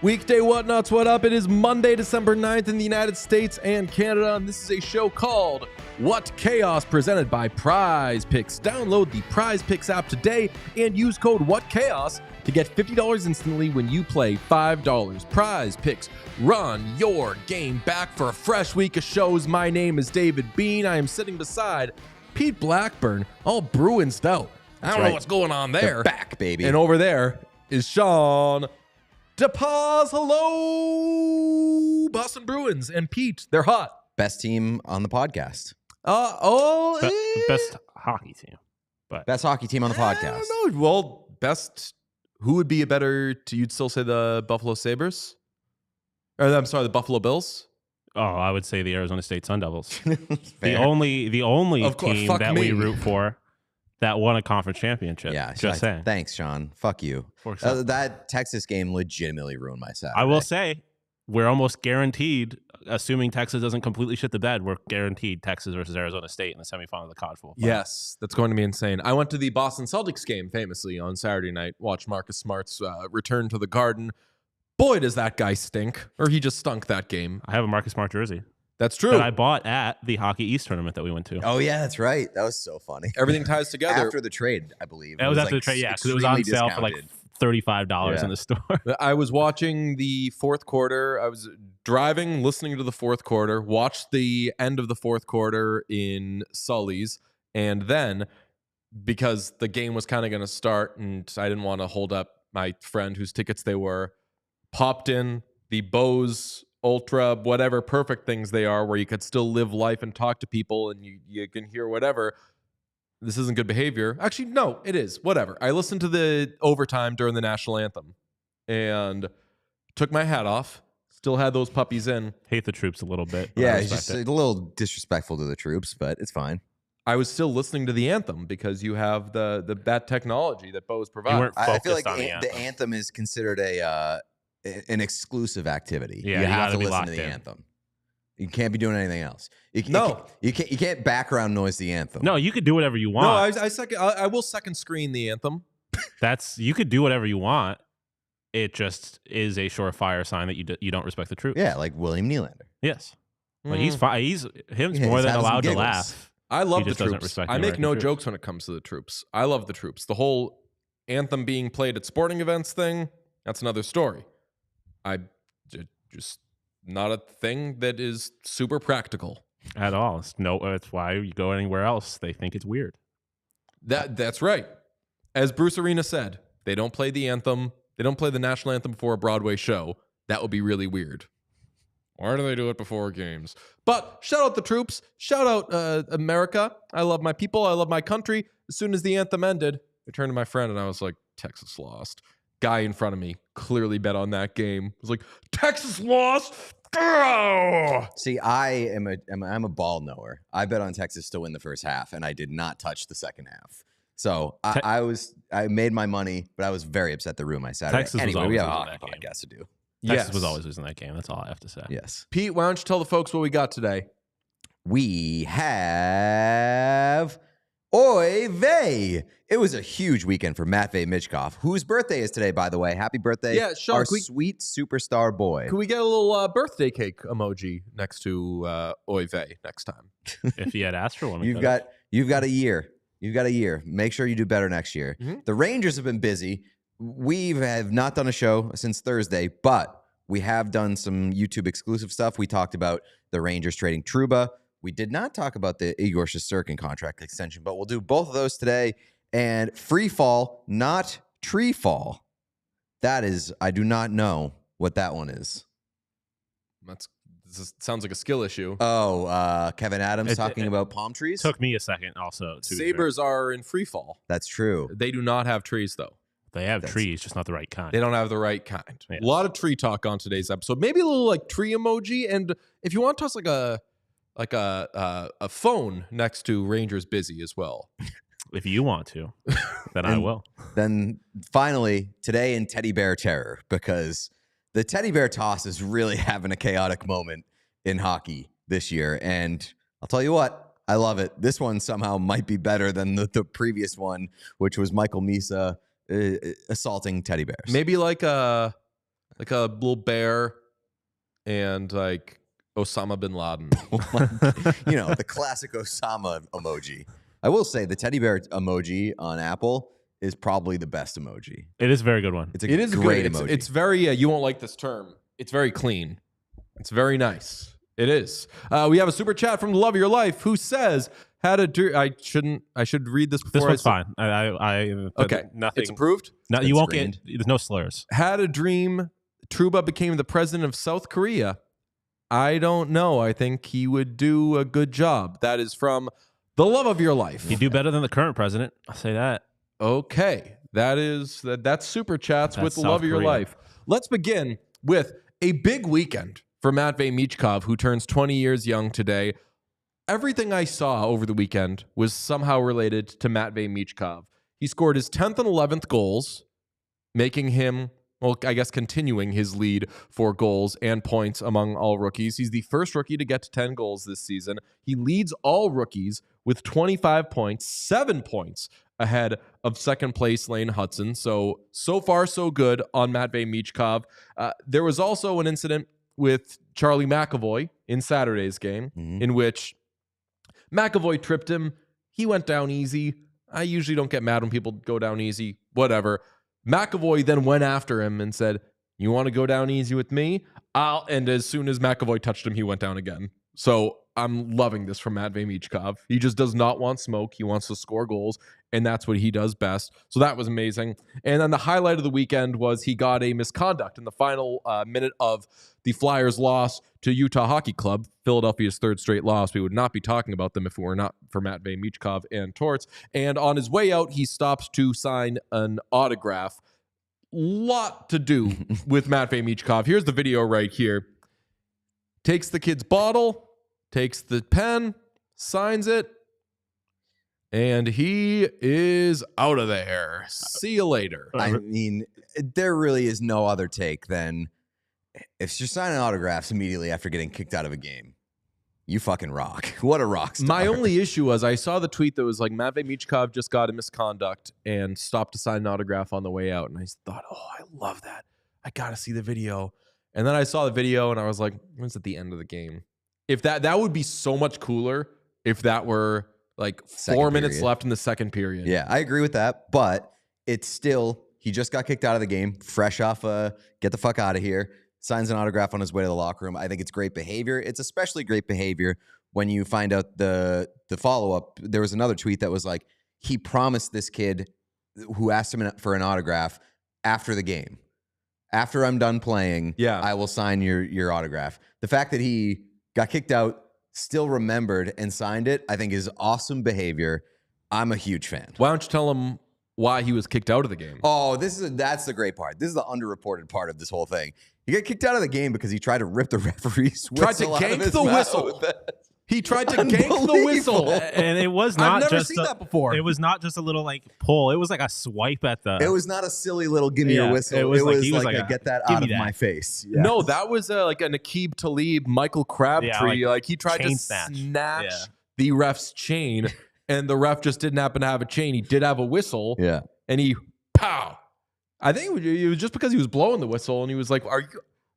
Weekday Whatnots, what up? It is Monday, December 9th in the United States and Canada, and this is a show called What Chaos, presented by Prize Picks. Download the Prize Picks app today and use code WhatChaos to get $50 instantly when you play $5. Prize Picks, run your game back for a fresh week of shows. My name is David Bean. I am sitting beside Pete Blackburn, all Bruins out. I don't know what's going on there. They're back, baby. And over there is Sean DePaz. Hello, Boston Bruins. And Pete, they're hot. Best team on the podcast. Best hockey team. But Best hockey team on the podcast. I don't know. Well, best, who would be a better, you'd still say the Buffalo Sabres? Or I'm sorry, the Buffalo Bills? Oh, I would say the Arizona State Sun Devils. Fair. the only Of course, team fuck that me. we root for that won a conference championship. Yeah, just saying. Thanks, Sean. Fuck you. That Texas game legitimately ruined my Saturday. I will say, we're almost guaranteed, assuming Texas doesn't completely shit the bed, we're guaranteed Texas versus Arizona State in the semifinal of the college football playoff. Yes, that's going to be insane. I went to the Boston Celtics game famously on Saturday night, watched Marcus Smart's return to the Garden. Boy, does that guy stink. Or he just stunk that game. I have a Marcus Smart jersey That's true. that I bought at the Hockey East tournament that we went to. Oh, yeah, that's right. That was so funny. Everything ties together. After the trade, I believe. It was after the trade, yeah, because it was on sale for like $35 in the store. I was watching the fourth quarter. I was driving, listening to the fourth quarter, watched the end of the fourth quarter in Sully's, and then because the game was kind of going to start and I didn't want to hold up my friend whose tickets they were, popped in the Bose Ultra, whatever perfect things they are, where you could still live life and talk to people and you can hear whatever. This isn't good behavior. Actually, no, it is. Whatever. I listened to the overtime during the national anthem and took my hat off. Still had those puppies in. Hate the troops a little bit. But Yeah, I it's respect just a little disrespectful to the troops, but it's fine. I was still listening to the anthem because you have that technology that Bose provides. weren't I feel like focused on the anthem is considered an exclusive activity. Yeah, you you have gotta to be listen locked to the in. anthem. You can't be doing anything else. You can't background noise the anthem. No, you could do whatever you No, want. I will second screen the anthem. You could do whatever you want. It just is a surefire sign that you don't respect the troops. Yeah, like William Nylander. Yes. Like he's fine. He's more he's than having some allowed to giggles. laugh. I love He the just doesn't troops. respect I the make American no troops. jokes when it comes to the troops. I love the troops. The whole anthem being played at sporting events thing, that's another story. Just not a thing that is super practical. At all. It's why you go anywhere else. They think it's weird. That's right. As Bruce Arena said, they don't play the anthem. They don't play the national anthem before a Broadway show. That would be really weird. Why do they do it before games? But shout out the troops. Shout out America. I love my people. I love my country. As soon as the anthem ended, I turned to my friend and I was like, Texas lost. Guy in front of me clearly bet on that game. I was like, Texas lost. Oh! See, I'm a ball knower. I bet on Texas to win the first half, and I did not touch the second half. So I made my money, but I was very upset the ruined my Saturday. Texas was Anyway, always we have a losing hockey that game. podcast to do. Texas was always losing that game. That's all I have to say. Yes. Pete, why don't you tell the folks what we got today? We have Oy vey. It was a huge weekend for Matvei Michkov, whose birthday is today, by the way. Happy birthday, Yeah, Sean, our can we- sweet superstar boy. Can we get a little birthday cake emoji next to Oy vey next time? If he had asked for one, we You've could've. got a year. You've got a year. Make sure you do better next year. Mhm. The Rangers have been busy. We have not done a show since Thursday, but we have done some YouTube exclusive stuff. We talked about the Rangers trading Trouba. We did not talk about the Igor Shesterkin contract extension, but we'll do both of those today. And free fall, not tree fall. That is, I do not know what that one is. Sounds like a skill issue. Oh, Kevin Adams talking about palm trees? Took me a second also. Sabres are in free fall. That's true. They do not have trees, though. They have trees, just not the right kind. They don't have the right kind. Yes. A lot of tree talk on today's episode. Maybe a little like tree emoji, and if you want to toss like a phone next to Rangers Busy as well. If you want to, then I will. Then finally, today in Teddy Bear Terror, because the Teddy Bear toss is really having a chaotic moment in hockey this year. And I'll tell you what, I love it. This one somehow might be better than the previous one, which was Michael Misa assaulting teddy bears. Maybe like a little bear and like Osama bin Laden. You know, the classic Osama emoji. I will say the teddy bear emoji on Apple is probably the best emoji. It is a very good one. It is great emoji. It's very, you won't like this term. It's very clean. It's very nice. It is. We have a super chat from the Love of Your Life who says, I should read this before. This one's fine. Okay. Nothing. It's approved? No, you won't get, there's no slurs. Had a dream Trouba became the president of South Korea. I don't know. I think he would do a good job. That is from the Love of Your Life. He'd do better than the current president. I'll say that. Okay. That's super chats with the Love of Your Life. Let's begin with a big weekend for Matvei Michkov, who turns 20 years young today. Everything I saw over the weekend was somehow related to Matvei Michkov. He scored his 10th and 11th goals, making him, well, I guess continuing his lead for goals and points among all rookies. He's the first rookie to get to 10 goals this season. He leads all rookies with 25 points, 7 points ahead of second place Lane Hudson. So far, so good on Matvei Michkov. There was also an incident with Charlie McAvoy in Saturday's game in which McAvoy tripped him. He went down easy. I usually don't get mad when people go down easy. Whatever. McAvoy then went after him and said, "You want to go down easy with me?" And as soon as McAvoy touched him, he went down again. So I'm loving this from Matvei Michkov. He just does not want smoke. He wants to score goals, and that's what he does best. So that was amazing. And then the highlight of the weekend was he got a misconduct in the final minute of the Flyers' loss to Utah Hockey Club, Philadelphia's third straight loss. We would not be talking about them if it were not for Matvei Michkov and Torts. And on his way out, he stops to sign an autograph. Lot to do with Matvei Michkov. Here's the video right here. Takes the kid's bottle, takes the pen, signs it, and he is out of there. See you later. I mean, there really is no other take than if you're signing autographs immediately after getting kicked out of a game, you fucking rock. What a rock star. My only issue was I saw the tweet that was like, Matvei Michkov just got a misconduct and stopped to sign an autograph on the way out. And I thought, oh, I love that. I got to see the video. And then I saw the video and I was like, it's at the end of the game. If that would be so much cooler if that were like 4 minutes left in the second period. Yeah, I agree with that. But it's still, he just got kicked out of the game, fresh off get the fuck out of here, signs an autograph on his way to the locker room. I think it's great behavior. It's especially great behavior when you find out the follow-up. There was another tweet that was like, he promised this kid who asked him for an autograph after the game. After I'm done playing, I will sign your autograph. The fact that he got kicked out, still remembered and signed it, I think is awesome behavior. I'm a huge fan. Why don't you tell him why he was kicked out of the game? Oh, that's the great part. This is the underreported part of this whole thing. He got kicked out of the game because he tried to rip the referee's whistle. Tried to gank the whistle. He tried to gank the whistle. And it was not I've never seen that before. It was not just a little like pull. It was like a swipe at the. It was not a silly little give me your whistle. It was like a get that out of my face. Yeah. No, that was like a Nakeeb Talib, Michael Crabtree. Like he tried to snatch the ref's chain, and the ref just didn't happen to have a chain. He did have a whistle. Yeah. And he, pow. I think it was just because he was blowing the whistle, and he was like, Are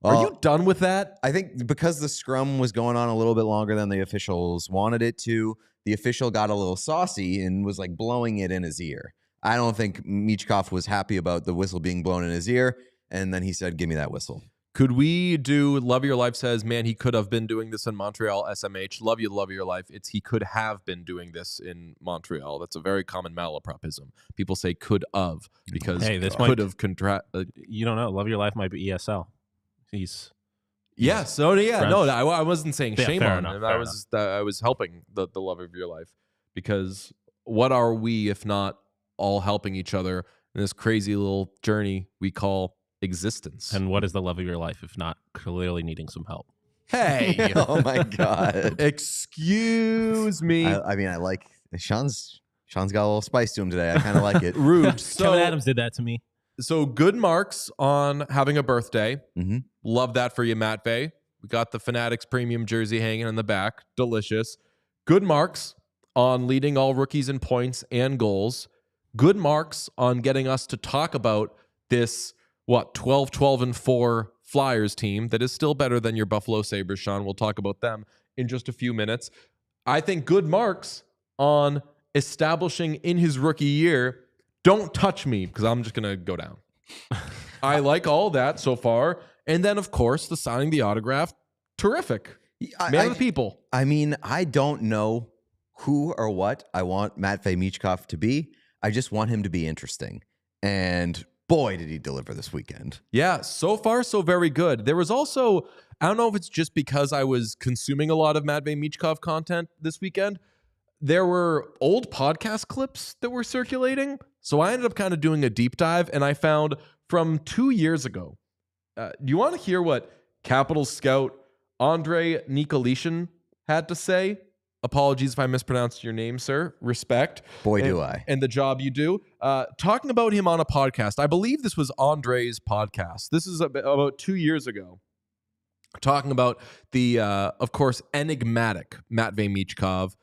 you done with that? I think because the scrum was going on a little bit longer than the officials wanted it to, the official got a little saucy and was like blowing it in his ear. I don't think Michkov was happy about the whistle being blown in his ear, and then he said, "Give me that whistle." Could we do Love Your Life says, man, he could have been doing this in Montreal, SMH. Love Your Life. It's he could have been doing this in Montreal. That's a very common malapropism. People say could have because this could have you don't know. Love Your Life might be ESL. He's yeah. So yeah, French. no, I wasn't saying Yeah, shame fair on enough, him. fair I was helping the Love of Your Life because what are we if not all helping each other in this crazy little journey we call existence? And what is the love of your life if not clearly needing some help? Hey, Oh my God. excuse me. I mean, I like Sean's got a little spice to him today. I kind of like it. Rude. Kevin So, Adams did that to me. so good marks on having a birthday. Mm-hmm. Love that for you, Matvei. We got the Fanatics premium jersey hanging in the back. Delicious. Good marks on leading all rookies in points and goals. Good marks on getting us to talk about this, 12-12-4 Flyers team that is still better than your Buffalo Sabres, Sean. We'll talk about them in just a few minutes. I think good marks on establishing in his rookie year, don't touch me because I'm just going to go down. I like all that so far. And then, of course, the signing the autograph, terrific. Man of the people. I mean, I don't know who or what I want Matvei Michkov to be. I just want him to be interesting. And boy, did he deliver this weekend. Yeah, so far, so very good. There was also, I don't know if it's just because I was consuming a lot of Matvei Michkov content this weekend. There were old podcast clips that were circulating. So I ended up kind of doing a deep dive, and I found from 2 years ago. Do you want to hear what Capitals scout Andrei Nikolishin had to say? Apologies if I mispronounced your name, sir. Respect. Boy, do I. And the job you do. Talking about him on a podcast. I believe this was Andrei's podcast. This is about 2 years ago. Talking about the, of course, enigmatic Matvei Michkov.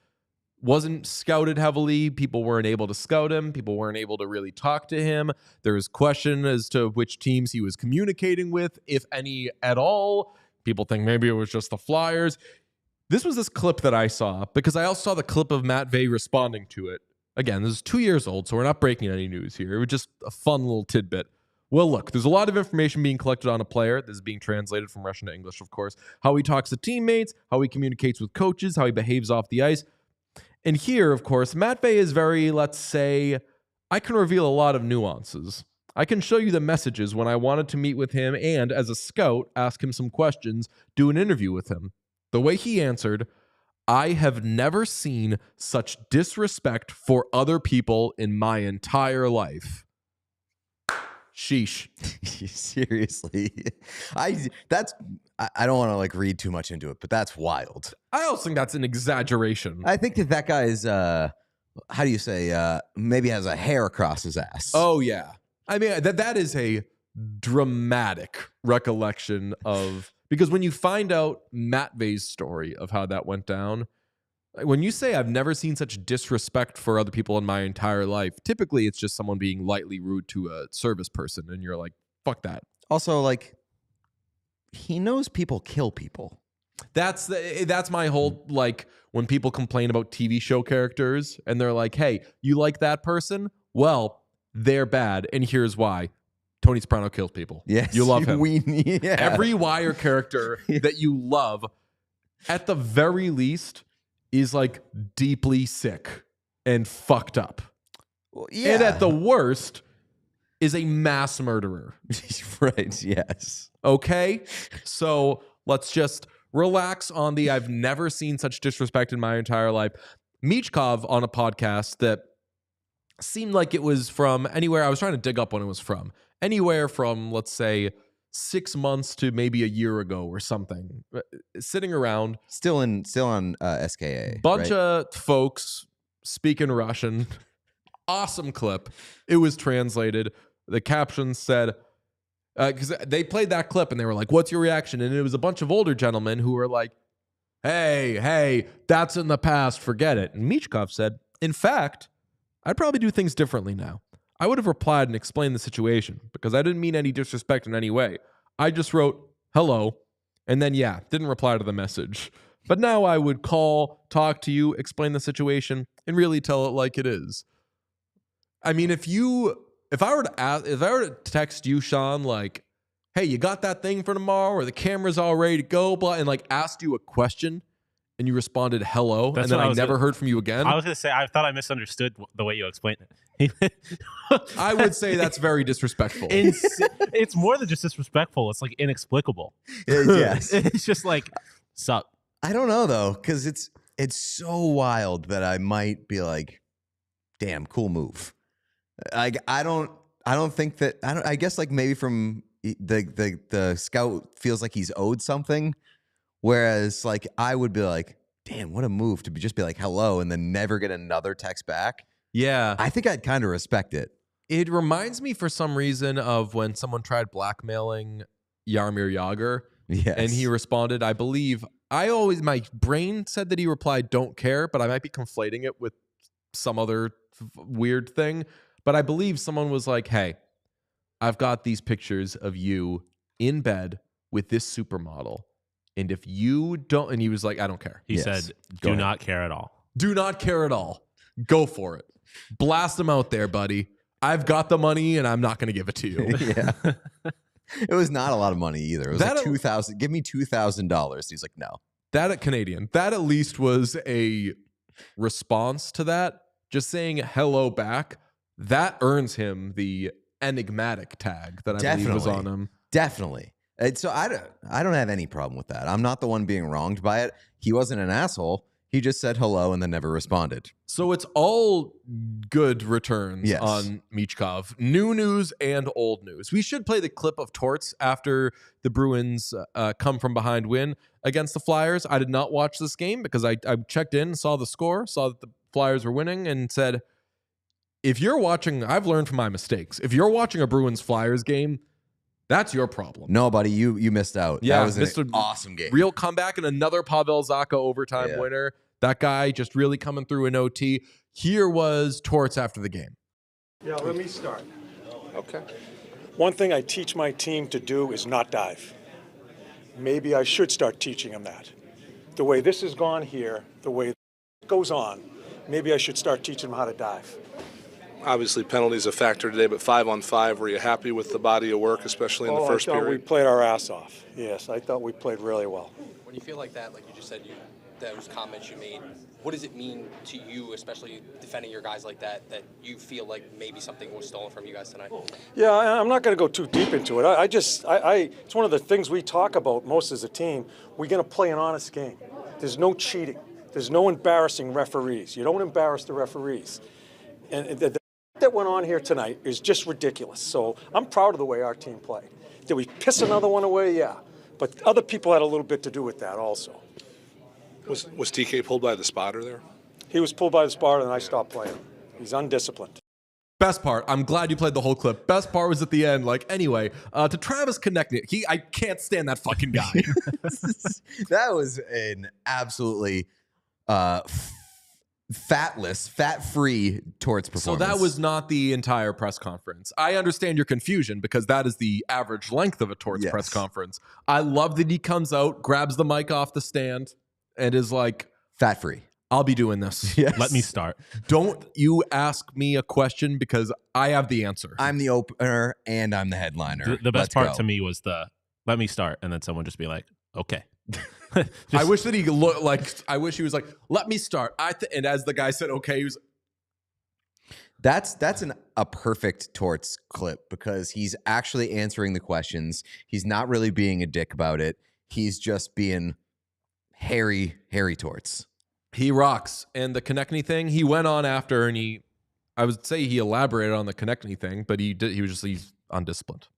Wasn't scouted heavily. People weren't able to scout him. People weren't able to really talk to him. There was question as to which teams he was communicating with, if any at all. People think maybe it was just the Flyers. This was this clip that I saw because I also saw the clip of Matvei responding to it. Again, this is 2 years old, so we're not breaking any news here. It was just a fun little tidbit. Well, look, there's a lot of information being collected on a player. This is being translated from Russian to English, of course. How he talks to teammates, how he communicates with coaches, how he behaves off the ice. And here, of course, Matvei is very, let's say, I can reveal a lot of nuances. I can show you the messages when I wanted to meet with him and, as a scout, ask him some questions, do an interview with him. The way he answered, I have never seen such disrespect for other people in my entire life. Sheesh. Seriously. I don't want to like read too much into it, but that's wild. I also think that's an exaggeration. I think that guy is, how do you say, maybe has a hair across his ass. Oh, yeah. I mean, that is a dramatic recollection of, because when you find out Matvei's story of how that went down, when you say I've never seen such disrespect for other people in my entire life, typically it's just someone being lightly rude to a service person, and you're like, fuck that. Also, like, he knows people kill people. That's my whole, like, when people complain about TV show characters and they're like, hey, you like that person? Well, they're bad, and here's why. Tony Soprano kills people. Yes. You love him. Yeah. Every Wire character that you love, at the very least, is like deeply sick and fucked up. Well, yeah. And at the worst, is a mass murderer. Right, yes. Okay? So let's just relax on the I've never seen such disrespect in my entire life. Michkov on a podcast that seemed like it was from anywhere. I was trying to dig up when it was from. Anywhere from, let's say, 6 months to maybe a year ago or something. Sitting around. Still on SKA. Bunch right? of folks speaking Russian. Awesome clip. It was translated. The caption said, because they played that clip and they were like, what's your reaction? And it was a bunch of older gentlemen who were like, hey, that's in the past. Forget it. And Michkov said, in fact, I'd probably do things differently now. I would have replied and explained the situation because I didn't mean any disrespect in any way. I just wrote, hello, and then, didn't reply to the message. But now I would call, talk to you, explain the situation, and really tell it like it is. I mean, if I were to text you, Sean, like, hey, you got that thing for tomorrow, or the camera's all ready to go, blah, and like asked you a question and you responded hello, That's and then what I I was never gonna- heard from you again. I was going to say, I thought I misunderstood the way you explained it. I would say that's very disrespectful. It's more than just disrespectful. It's like inexplicable. Yes. It's just like, sup. I don't know though, because it's so wild that I might be like, damn, cool move. I don't think that I guess like maybe from the scout feels like he's owed something, whereas like I would be like, damn, what a move to just be like hello and then never get another text back. Yeah. I think I'd kind of respect it. It reminds me for some reason of when someone tried blackmailing Jaromir Jagr. Yes. And he responded, I believe, my brain said that he replied, don't care, but I might be conflating it with some other weird thing. But I believe someone was like, hey, I've got these pictures of you in bed with this supermodel. And if you don't, and he was like, I don't care. He said, do not care at all. Do not care at all. Go for it. Blast him out there, buddy. I've got the money and I'm not going to give it to you. Yeah. It was not a lot of money either. It was That- like $2,000. Give me $2,000. He's like, no. That at Canadian, that at least was a response to that. Just saying hello back, that earns him the enigmatic tag that I believe was on him. Definitely. So I don't have any problem with that. I'm not the one being wronged by it. He wasn't an asshole. He just said hello and then never responded. So it's all good returns Yes. on Michkov. New news and old news. We should play the clip of Torts after the Bruins come from behind win against the Flyers. I did not watch this game because I checked in, saw the score, saw that the Flyers were winning, and said, if you're watching, I've learned from my mistakes. If you're watching a Bruins-Flyers game, that's your problem. No, buddy, you missed out. Yeah, that was missed an an awesome game. Real comeback and another Pavel Zacha overtime Yeah. winner. That guy just really coming through in OT. Here was Torts after the game. Yeah, let me start. Okay. One thing I teach my team to do is not dive. Maybe I should start teaching them that. The way this has gone here, the way it goes on, maybe I should start teaching them how to dive. Obviously, penalties a factor today, but 5-on-5, were you happy with the body of work, especially in the first I thought period? we played our ass off. Yes, I thought we played really well. When you feel like that, like you just said, those comments you made, what does it mean to you, especially defending your guys like that you feel like maybe something was stolen from you guys tonight? Yeah, I'm not going to go too deep into it. It's one of the things we talk about most as a team. We're going to play an honest game. There's no cheating. There's no embarrassing referees. You don't embarrass the referees. And the that went on here tonight is just ridiculous. So I'm proud of the way our team played. Did we piss another one away? Yeah. But other people had a little bit to do with that also. Was TK pulled by the spotter there? He was pulled by the spotter and I stopped playing. He's undisciplined. Best part, I'm glad you played the whole clip. Best part was at the end. Like, anyway, to Travis Konechny, I can't stand that fucking guy. That was an absolutely fat-free Torts performance. So that was not the entire press conference. I understand your confusion because that is the average length of a Torts Yes. press conference. I love that he comes out, grabs the mic off the stand, and is like, fat-free. I'll be doing this. Yes. Let me start. Don't you ask me a question because I have the answer. I'm the opener and I'm the headliner. The best Let's part go. to me was let me start, and then someone just be like, okay. I wish that he looked like, I wish he was like, let me start. And as the guy said, okay, he was, That's a perfect Torts clip because he's actually answering the questions. He's not really being a dick about it. He's just being Harry Torts. he rocks. And the Konechny thing, he went on after and I would say he elaborated on the Konechny thing, but he's undisciplined.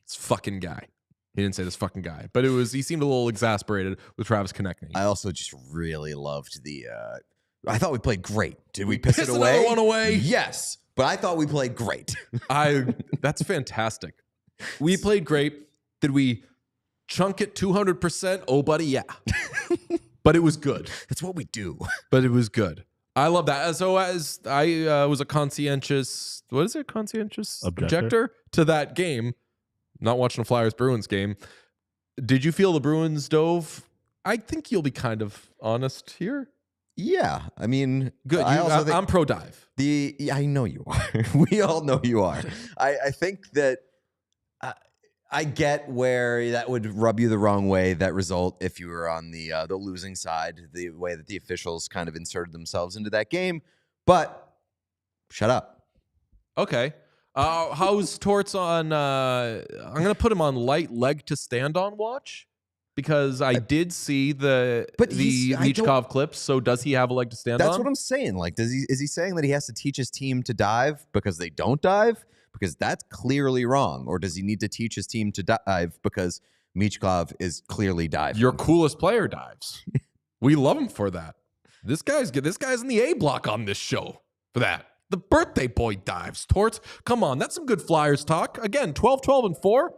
This fucking guy. He didn't say this fucking guy, but he seemed a little exasperated with Travis Konechny. I also just really loved I thought we played great. Did we piss it Piss away? another one away? Yes, but I thought we played great. That's fantastic. We played great. Did we chunk it 200%? Oh, buddy, yeah. But it was good. That's what we do. But it was good. I love that. So as I was a conscientious objector to that game, not watching a Flyers-Bruins game, did you feel the Bruins dove? I think you'll be kind of honest here. Yeah, I mean, Good. I'm pro dive. I know you are. We all know you are. I think that I get where that would rub you the wrong way, that result, if you were on the losing side, the way that the officials kind of inserted themselves into that game. But shut up. Okay. How's Torts on? I'm gonna put him on light leg to stand on watch because I did see the Michkov clips. So does he have a leg to stand on? That's what I'm saying. Like, is he saying that he has to teach his team to dive because they don't dive? Because that's clearly wrong. Or does he need to teach his team to dive because Michkov is clearly diving? Your coolest player dives. We love him for that. This guy's in the A block on this show for that. The birthday boy dives. Torts, come on. That's some good Flyers talk. Again, 12-12-4.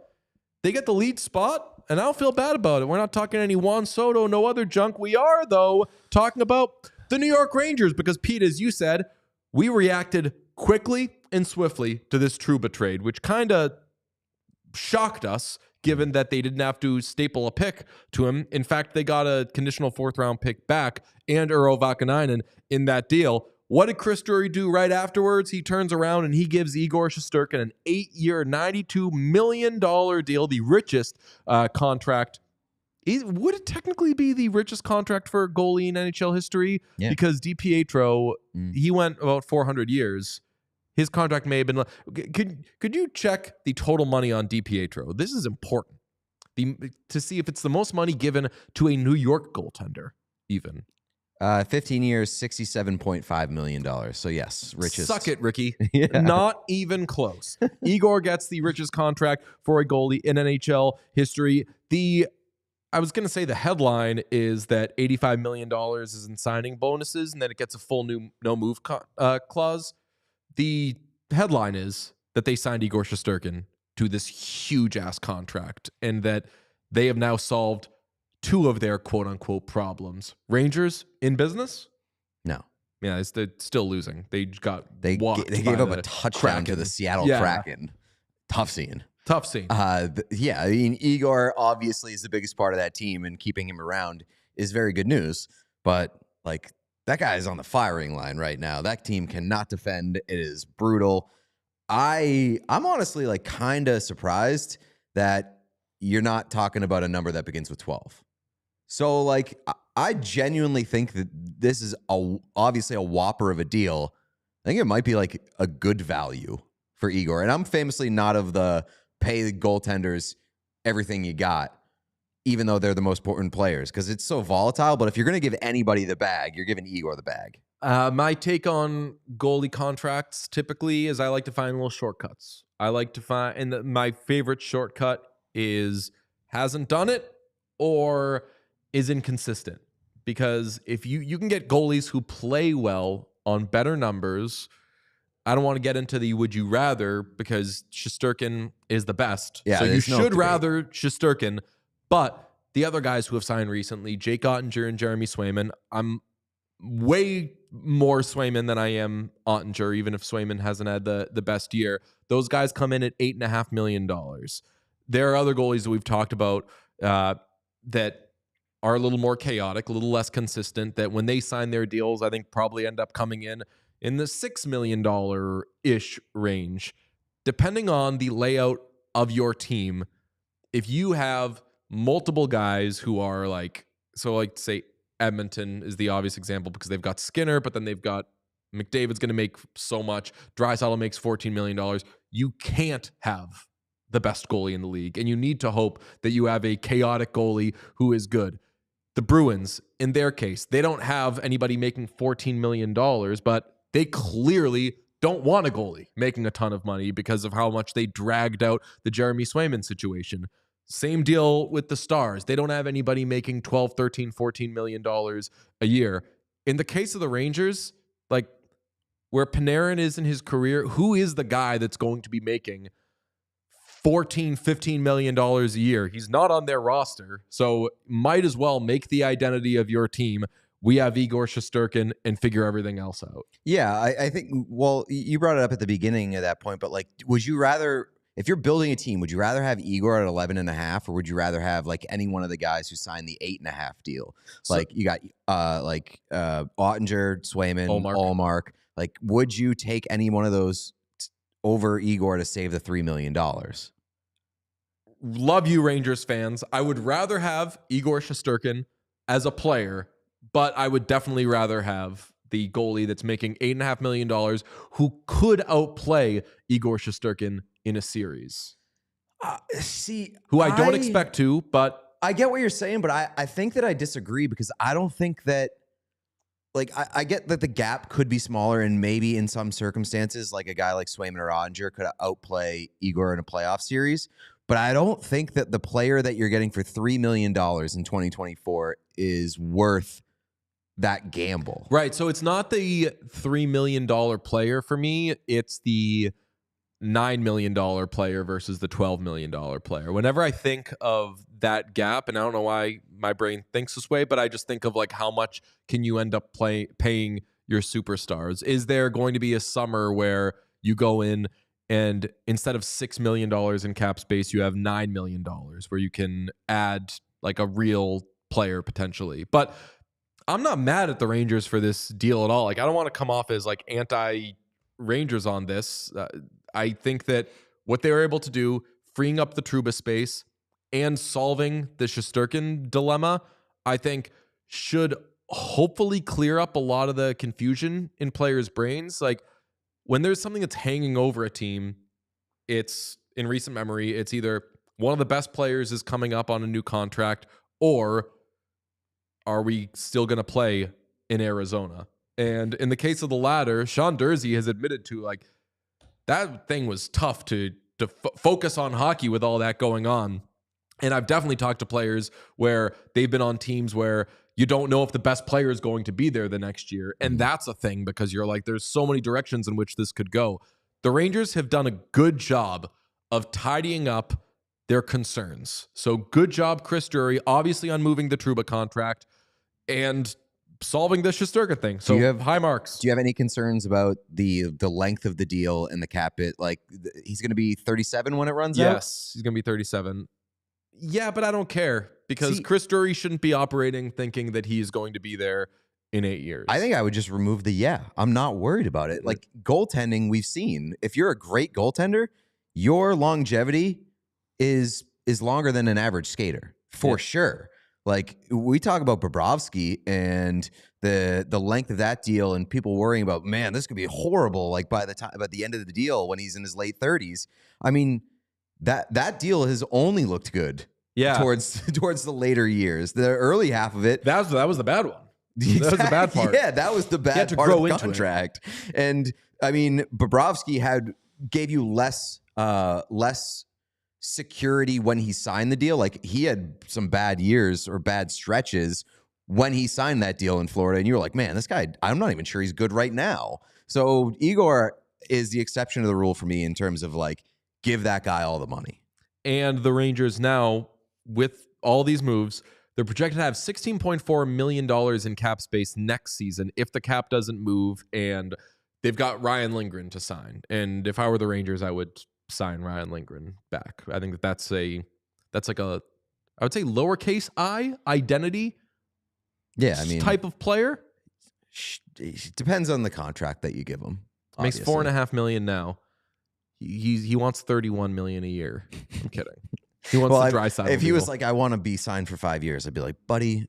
They get the lead spot, and I don't feel bad about it. We're not talking any Juan Soto, no other junk. We are, though, talking about the New York Rangers because, Pete, as you said, we reacted quickly and swiftly to this Trouba trade, which kind of shocked us given that they didn't have to staple a pick to him. In fact, they got a conditional 4th-round pick back and Urho Vakanainen in that deal. What did Chris Drury do right afterwards? He turns around and he gives Igor Shesterkin an 8-year, $92 million deal, the richest contract. Would it technically be the richest contract for a goalie in NHL history? Yeah. Because DiPietro, he went about 400 years. His contract may have been... Could you check the total money on DiPietro? This is important to see if it's the most money given to a New York goaltender, even. 15 years, $67.5 million. So, yes, richest. Suck it, Ricky. Yeah. Not even close. Igor gets the richest contract for a goalie in NHL history. I was going to say the headline is that $85 million is in signing bonuses and then it gets a full new no-move clause. The headline is that they signed Igor Shesterkin to this huge-ass contract and that they have now solved 2 of their quote-unquote problems. Rangers in business? No. Yeah, they're still losing. They gave up a touchdown to the Seattle Kraken. Tough scene. Yeah, I mean, Igor obviously is the biggest part of that team, and keeping him around is very good news. But like, that guy is on the firing line right now. That team cannot defend. It is brutal. I'm honestly like kind of surprised that you're not talking about a number that begins with 12. So, like, I genuinely think that this is obviously a whopper of a deal. I think it might be, like, a good value for Igor. And I'm famously not of the pay the goaltenders everything you got, even though they're the most important players, because it's so volatile. But if you're going to give anybody the bag, you're giving Igor the bag. My take on goalie contracts typically is I like to find little shortcuts. I like to find, and my favorite shortcut is hasn't done it or is inconsistent, because if you can get goalies who play well on better numbers. I don't want to get into the would you rather because Shesterkin is the best. Yeah, so you should no rather Shesterkin, but the other guys who have signed recently, Jake Ottinger and Jeremy Swayman, I'm way more Swayman than I am Ottinger, even if Swayman hasn't had the best year. Those guys come in at $8.5 million. There are other goalies that we've talked about that are a little more chaotic, a little less consistent, that when they sign their deals, I think probably end up coming in the $6 million-ish range. Depending on the layout of your team, if you have multiple guys who are like, so like say Edmonton is the obvious example because they've got Skinner, but then they've got McDavid's going to make so much. Draisaitl makes $14 million. You can't have the best goalie in the league, and you need to hope that you have a chaotic goalie who is good. The Bruins, in their case, they don't have anybody making $14 million, but they clearly don't want a goalie making a ton of money because of how much they dragged out the Jeremy Swayman situation. Same deal with the Stars. They don't have anybody making $12, $13, $14 million a year. In the case of the Rangers, like where Panarin is in his career, who is the guy that's going to be making $14, $15 million a year? He's not on their roster, so might as well make the identity of your team. We have Igor Shesterkin and figure everything else out. Yeah, I think, well, you brought it up at the beginning of that point, but like, would you rather, if you're building a team, would you rather have Igor at 11.5, or would you rather have like any one of the guys who signed the 8.5 deal? So, like you got Ottinger, Swayman, Ullmark. Like, would you take any one of those over Igor to save the $3 million? love you, Rangers fans. I would rather have Igor Shesterkin as a player, but I would definitely rather have the goalie that's making $8.5 million who could outplay Igor Shesterkin in a series. Who I don't expect to, but I get what you're saying, but I think that I disagree because I don't think that, like, I get that the gap could be smaller and maybe in some circumstances, like a guy like Swayman or Ottinger could outplay Igor in a playoff series, but I don't think that the player that you're getting for $3 million in 2024 is worth that gamble. Right. So it's not the $3 million player for me. It's the $9 million player versus the $12 million player. Whenever I think of that gap, and I don't know why my brain thinks this way, but I just think of like how much can you end up paying your superstars? Is there going to be a summer where you go in and instead of $6 million in cap space, you have $9 million where you can add like a real player potentially? But I'm not mad at the Rangers for this deal at all. Like, I don't want to come off as like anti-Rangers on this. I think that what they were able to do, freeing up the Trouba space and solving the Shesterkin dilemma, I think should hopefully clear up a lot of the confusion in players' brains. Like, when there's something that's hanging over a team, it's, in recent memory, it's either one of the best players is coming up on a new contract, or are we still going to play in Arizona? And in the case of the latter, Sean Durzi has admitted to, like, that thing was tough to focus on hockey with all that going on. And I've definitely talked to players where they've been on teams where you don't know if the best player is going to be there the next year. And that's a thing because you're like, there's so many directions in which this could go. The Rangers have done a good job of tidying up their concerns. So good job, Chris Drury, obviously on moving the Trouba contract and solving the Shesterkin thing. So you have high marks. Do you have any concerns about the length of the deal and the cap hit? Like, he's going to be 37 when it runs out? Yes, he's going to be 37. Yeah, but I don't care because Chris Drury shouldn't be operating thinking that he's going to be there in 8 years. I think I would just remove the I'm not worried about it. Like, goaltending, we've seen. If you're a great goaltender, your longevity is longer than an average skater, for sure. Like, we talk about Bobrovsky and the length of that deal and people worrying about, man, this could be horrible, like, by the end of the deal when he's in his late 30s. I mean, that deal has only looked good towards the later years. The early half of it, that was the bad one. That was the bad part. Yeah, that was the bad part of the contract. And I mean, Bobrovsky gave you less security when he signed the deal. Like, he had some bad years or bad stretches when he signed that deal in Florida, and you were like, man, this guy, I'm not even sure he's good right now. So Igor is the exception to the rule for me in terms of, like, give that guy all the money. And the Rangers now, with all these moves, they're projected to have $16.4 million in cap space next season if the cap doesn't move, and they've got Ryan Lindgren to sign. And if I were the Rangers, I would sign Ryan Lindgren back. I think that's like a, I would say, lowercase I identity. Yeah, I mean, type of player. It depends on the contract that you give him. Makes $4.5 million now. He wants $31 million a year. I'm kidding. He wants the dry side. If he was like, I want to be signed for 5 years, I'd be like, buddy,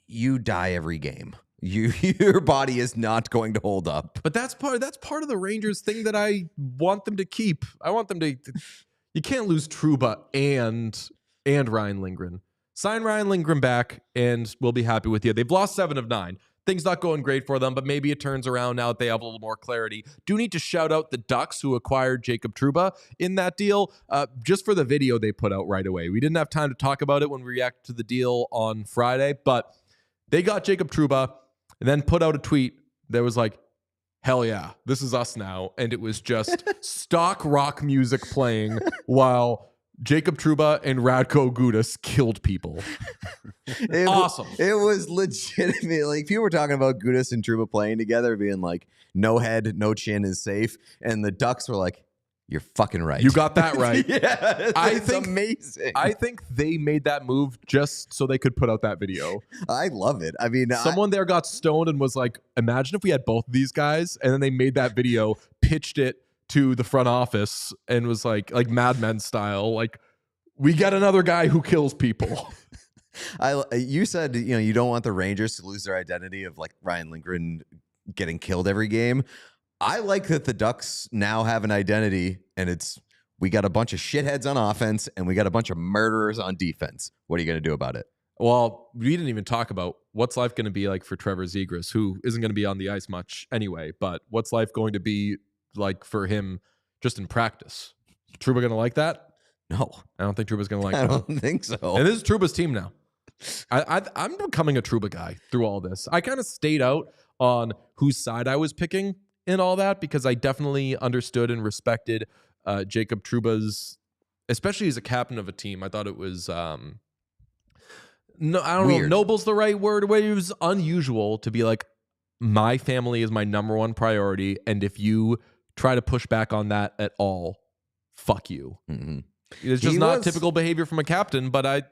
you die every game. Your body is not going to hold up. But that's part of the Rangers thing that I want them to keep. I want them to. You can't lose Trouba and Ryan Lindgren. Sign Ryan Lindgren back, and we'll be happy with you. They've lost 7 of 9. Things not going great for them, but maybe it turns around now that they have a little more clarity. Do need to shout out the Ducks who acquired Jacob Trouba in that deal, just for the video they put out right away. We didn't have time to talk about it when we reacted to the deal on Friday, but they got Jacob Trouba and then put out a tweet that was like, hell yeah, this is us now. And it was just stock rock music playing while Jacob Trouba and Radko Gudas killed people. Awesome. It was legitimate. Like, people were talking about Gudas and Trouba playing together, being like, no head, no chin is safe. And the Ducks were like, you're fucking right. You got that right. Yeah, it's amazing. I think they made that move just so they could put out that video. I love it. I mean, someone there got stoned and was like, imagine if we had both of these guys. And then they made that video, pitched it to the front office, and was like Mad Men style, like, we got another guy who kills people. You said, you don't want the Rangers to lose their identity of like Ryan Lindgren getting killed every game. I like that the Ducks now have an identity, and it's we got a bunch of shitheads on offense and we got a bunch of murderers on defense. What are you going to do about it? Well, we didn't even talk about what's life going to be like for Trevor Zegras, who isn't going to be on the ice much anyway, but what's life going to be like for him just in practice? Trouba going to like that? No. I don't think Trouba's going to like I that. don't think so. And this is Trouba's team now. I'm becoming a Trouba guy through all this. I kind of stayed out on whose side I was picking in all that because I definitely understood and respected Jacob Trouba's, especially as a captain of a team. I thought it was, no, I don't know, noble's the right word. It was unusual to be like, my family is my number one priority, and if you try to push back on that at all, fuck you. Mm-hmm. It's just not typical behavior from a captain, but I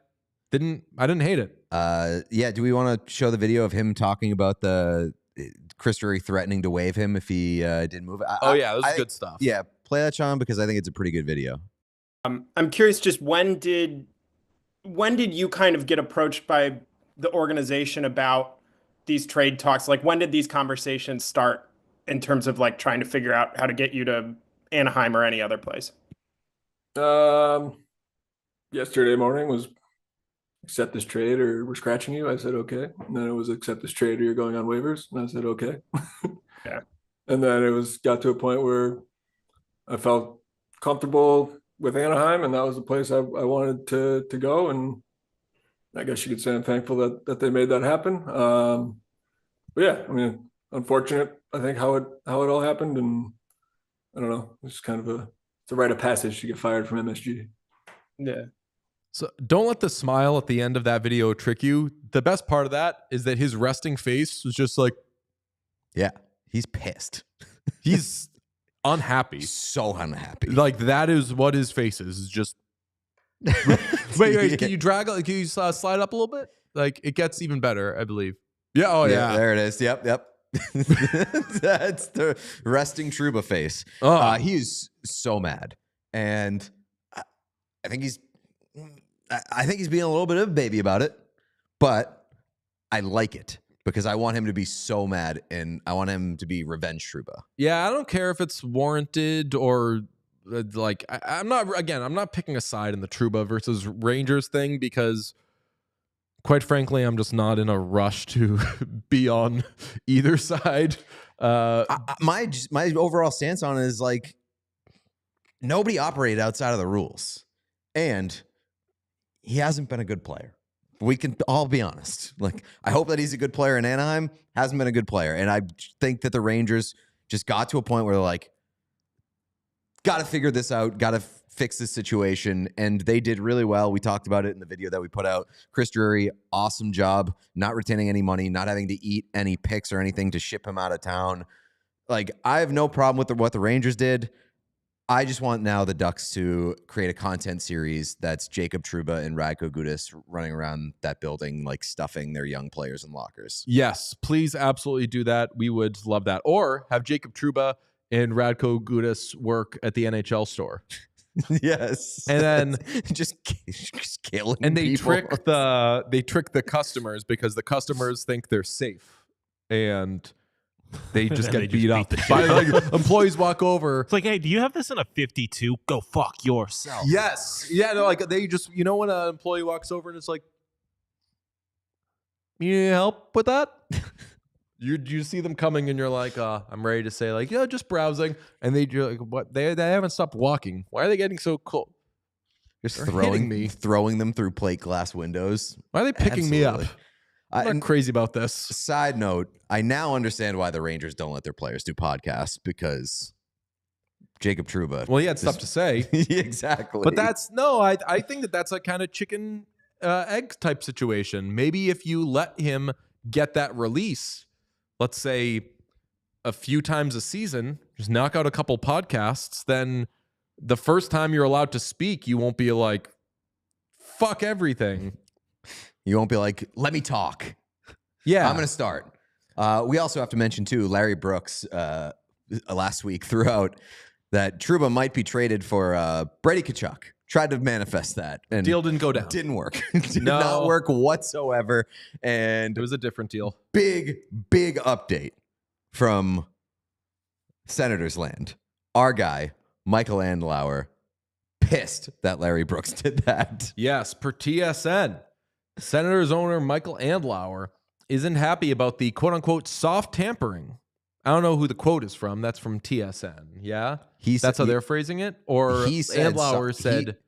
didn't hate it. Yeah. Do we want to show the video of him talking about the Chris Drury threatening to waive him if he didn't move? Yeah, that was good stuff. Yeah, play that, Sean, because I think it's a pretty good video. I'm curious, just when did you kind of get approached by the organization about these trade talks? Like, when did these conversations start in terms of like trying to figure out how to get you to Anaheim or any other place? Yesterday morning was accept this trade or we're scratching you. I said, okay. And then it was accept this trade or you're going on waivers. And I said, okay. Yeah. And then it got to a point where I felt comfortable with Anaheim, and that was the place I wanted to go. And I guess you could say I'm thankful that they made that happen. But yeah, I mean, unfortunate, I think how it all happened. And I don't know, it's kind of it's a rite of passage to get fired from MSG. Yeah. So don't let the smile at the end of that video trick you. The best part of that is that his resting face was just like, yeah, he's pissed. He's unhappy. So unhappy. Like that is what his face is just. wait, can you can you slide up a little bit? Like it gets even better, I believe. Yeah. Oh yeah. There it is. Yep. That's the resting Trouba face. He is so mad, and I think he's being a little bit of a baby about it, but I like it because I want him to be so mad, and I want him to be revenge Trouba. Yeah, I don't care if it's warranted or like I'm not picking a side in the Trouba versus Rangers thing because, quite frankly, I'm just not in a rush to be on either side. My overall stance on it is like nobody operated outside of the rules, and he hasn't been a good player. We can all be honest. Like, I hope that he's a good player in Anaheim. Hasn't been a good player, and I think that the Rangers just got to a point where they're like, got to figure this out, got to fix this situation, and they did really well. We talked about it in the video that we put out. Chris Drury, awesome job, not retaining any money, not having to eat any picks or anything to ship him out of town. Like, I have no problem with what the Rangers did. I just want now the Ducks to create a content series that's Jacob Trouba and Radko Gudas running around that building, like stuffing their young players in lockers. Yes, please absolutely do that. We would love that. Or have Jacob Trouba and Radko Gudas work at the NHL store. Yes. And then just killing and they people. trick the customers because the customers think they're safe. And they just get beat up. By, like, employees walk over. It's like, hey, do you have this in a 52? Go fuck yourself. Yes. Yeah, no, like they just, when an employee walks over and it's like, you need help with that? you see them coming and you're like, I'm ready to say like, yeah, just browsing. And you're like, what? They haven't stopped walking. Why are they getting so cold? Just They're throwing them through plate glass windows. Why are they picking me up? I'm not crazy about this. Side note, I now understand why the Rangers don't let their players do podcasts because Jacob Trouba. Well, he had stuff to say. Exactly. But I think that's a kind of chicken egg type situation. Maybe if you let him get that release, let's say a few times a season, just knock out a couple podcasts, then the first time you're allowed to speak, you won't be like, fuck everything. You won't be like, let me talk. Yeah. I'm going to start. We also have to mention, too, Larry Brooks last week threw out that Trouba might be traded for Brady Tkachuk. Tried to manifest that. And Deal didn't go down. Didn't work. Did not work whatsoever. And it was a different deal. Big update from Senators land. Our guy, Michael Andlauer, pissed that Larry Brooks did that. Yes, per TSN, Senators owner Michael Andlauer isn't happy about the quote-unquote soft tampering. I don't know who the quote is from. That's from TSN. Yeah? That's how they're phrasing it? Or Andlauer said...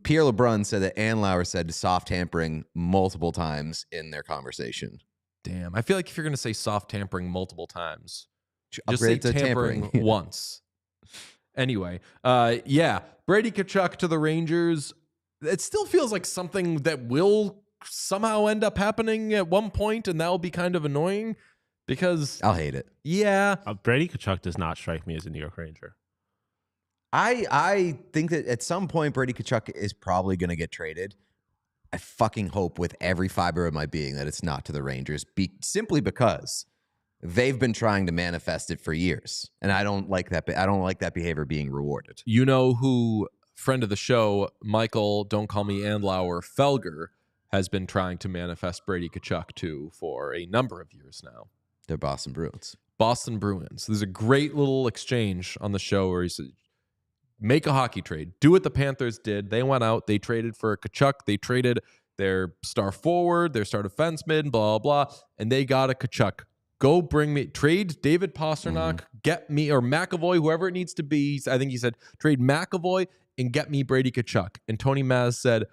Pierre LeBrun said that Andlauer said soft tampering multiple times in their conversation. Damn. I feel like if you're going to say soft tampering multiple times, just Upgrade say to tampering once. Anyway, Brady Tkachuk to the Rangers. It still feels like something that will somehow end up happening at one point, and that will be kind of annoying because... I'll hate it. Yeah. Brady Tkachuk does not strike me as a New York Ranger. I think that at some point Brady Tkachuk is probably going to get traded. I fucking hope with every fiber of my being that it's not to the Rangers, simply because they've been trying to manifest it for years, and I don't like that. I don't like that behavior being rewarded. You know who, friend of the show, Michael, don't call me Andlauer, Felger, has been trying to manifest Brady Tkachuk to for a number of years now. They're Boston Bruins. Boston Bruins. There's a great little exchange on the show where he said, make a hockey trade. Do what the Panthers did. They went out. They traded for Tkachuk. They traded their star forward, their star defenseman, blah, blah, and they got a Tkachuk. Go bring me, trade David Pastrnak, get me, or McAvoy, whoever it needs to be. I think he said, trade McAvoy and get me Brady Tkachuk. And Tony Maz said,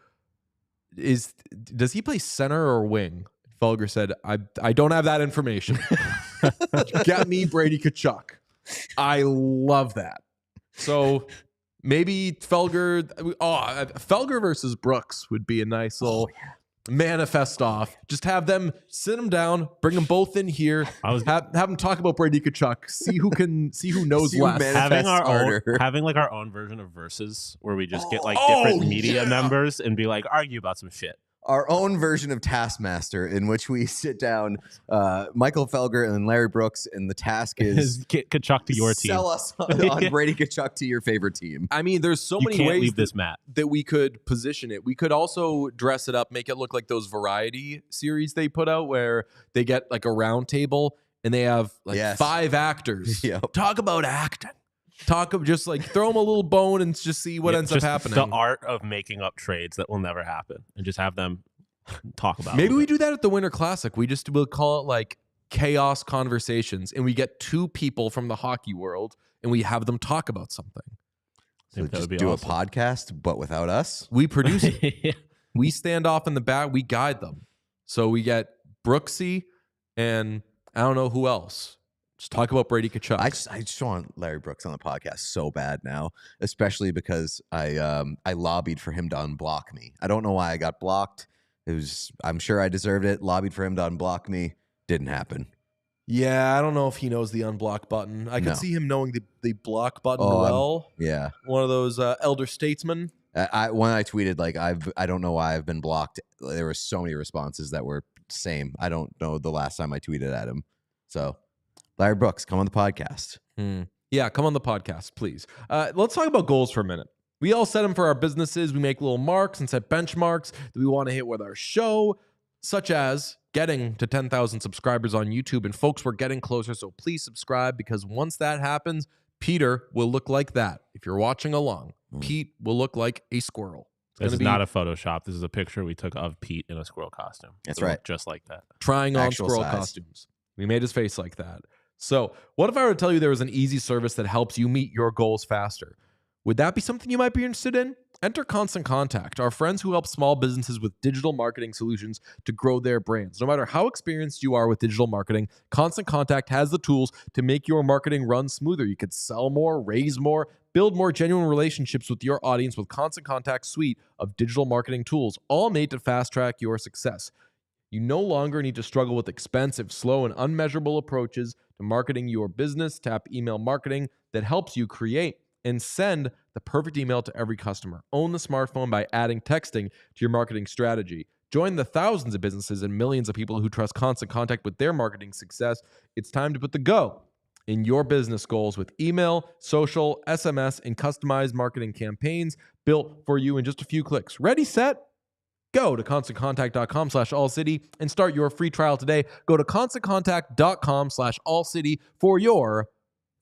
does he play center or wing? Felger said, I don't have that information. Get me Brady Tkachuk. I love that. So... maybe Felger versus Brooks would be a nice little manifest off. Just have them sit them down, bring them both in here, have them talk about Brady Tkachuk, see who knows less. Having like our own version of Versus where we just get like different media members and be like argue about some shit. Our own version of Taskmaster, in which we sit down, Michael Felger and Larry Brooks, and the task is Tkachuk to your team. Sell us on Brady Tkachuk to your favorite team. I mean, there's so many ways that we could position it. We could also dress it up, make it look like those variety series they put out where they get like a round table and they have like 5 actors talk about acting. Just like throw them a little bone and just see what ends up happening. The art of making up trades that will never happen, and just have them talk about. Maybe we do that at the Winter Classic. We'll call it like Chaos Conversations, and we get 2 people from the hockey world, and we have them talk about something. So just do awesome. A podcast, but without us. We produce it. We stand off in the back. We guide them. So we get Brooksy, and I don't know who else. Just talk about Brady Tkachuk. I just want Larry Brooks on the podcast so bad now, especially because I lobbied for him to unblock me. I don't know why I got blocked. I'm sure I deserved it. Lobbied for him to unblock me. Didn't happen. Yeah, I don't know if he knows the unblock button. I could see him knowing the block button well. Yeah. One of those elder statesmen. When I tweeted, like, I don't know why I've been blocked. There were so many responses that were same. I don't know the last time I tweeted at him. So... Larry Brooks, come on the podcast. Yeah, come on the podcast, please. Let's talk about goals for a minute. We all set them for our businesses. We make little marks and set benchmarks that we want to hit with our show, such as getting to 10,000 subscribers on YouTube. And folks, we're getting closer, so please subscribe, because once that happens, Peter will look like that. If you're watching along, Pete will look like a squirrel. This is not a Photoshop. This is a picture we took of Pete in a squirrel costume. That's right. Just like that. Trying on squirrel costumes. We made his face like that. So what if I were to tell you there was an easy service that helps you meet your goals faster? Would that be something you might be interested in? Enter Constant Contact, our friends who help small businesses with digital marketing solutions to grow their brands. No matter how experienced you are with digital marketing, Constant Contact has the tools to make your marketing run smoother. You could sell more, raise more, build more genuine relationships with your audience with Constant Contact's suite of digital marketing tools, all made to fast track your success. You no longer need to struggle with expensive, slow, and unmeasurable approaches to marketing your business. Tap email marketing that helps you create and send the perfect email to every customer. Own the smartphone by adding texting to your marketing strategy. Join the thousands of businesses and millions of people who trust Constant Contact with their marketing success. It's time to put the go in your business goals with email, social, SMS, and customized marketing campaigns built for you in just a few clicks. Ready, set, go to constantcontact.com/allcity and start your free trial today. Go to constantcontact.com/allcity for your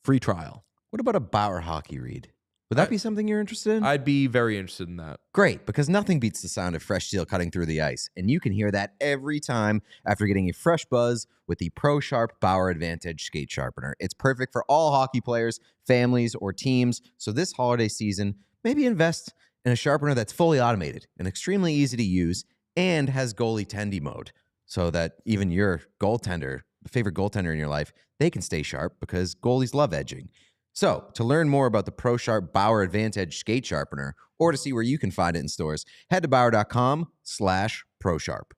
free trial. What about a Bauer hockey read? Would that be something you're interested in? I'd be very interested in that. Great, because nothing beats the sound of fresh steel cutting through the ice, and you can hear that every time after getting a fresh buzz with the Pro Sharp Bauer Advantage Skate Sharpener. It's perfect for all hockey players, families, or teams, so this holiday season, maybe invest in a sharpener that's fully automated and extremely easy to use and has goalie tendy mode, so that even your goaltender, the favorite goaltender in your life, they can stay sharp because goalies love edging. So, to learn more about the Pro Sharp Bauer Advantage Skate Sharpener, or to see where you can find it in stores, head to bauer.com/ProSharp.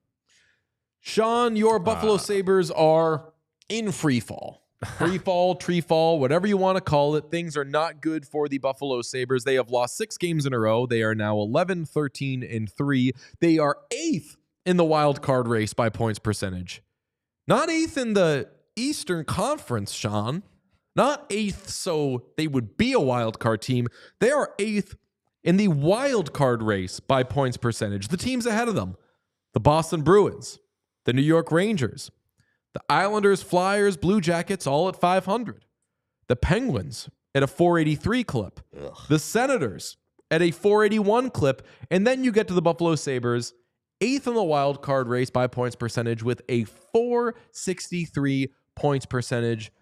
Sean, your Buffalo Sabres are in free fall. Free fall, tree fall, whatever you want to call it. Things are not good for the Buffalo Sabres. They have lost 6 games in a row. They are now 11-13-3. They are 8th in the wild card race by points percentage. Not 8th in the Eastern Conference, Sean. Not 8th, so they would be a wild card team. They are 8th in the wild card race by points percentage. The teams ahead of them: the Boston Bruins, the New York Rangers, the Islanders, Flyers, Blue Jackets, all at 500. The Penguins at a 483 clip. The Senators at a 481 clip. And then you get to the Buffalo Sabres, 8th in the wild card race by points percentage with a 463 points percentage.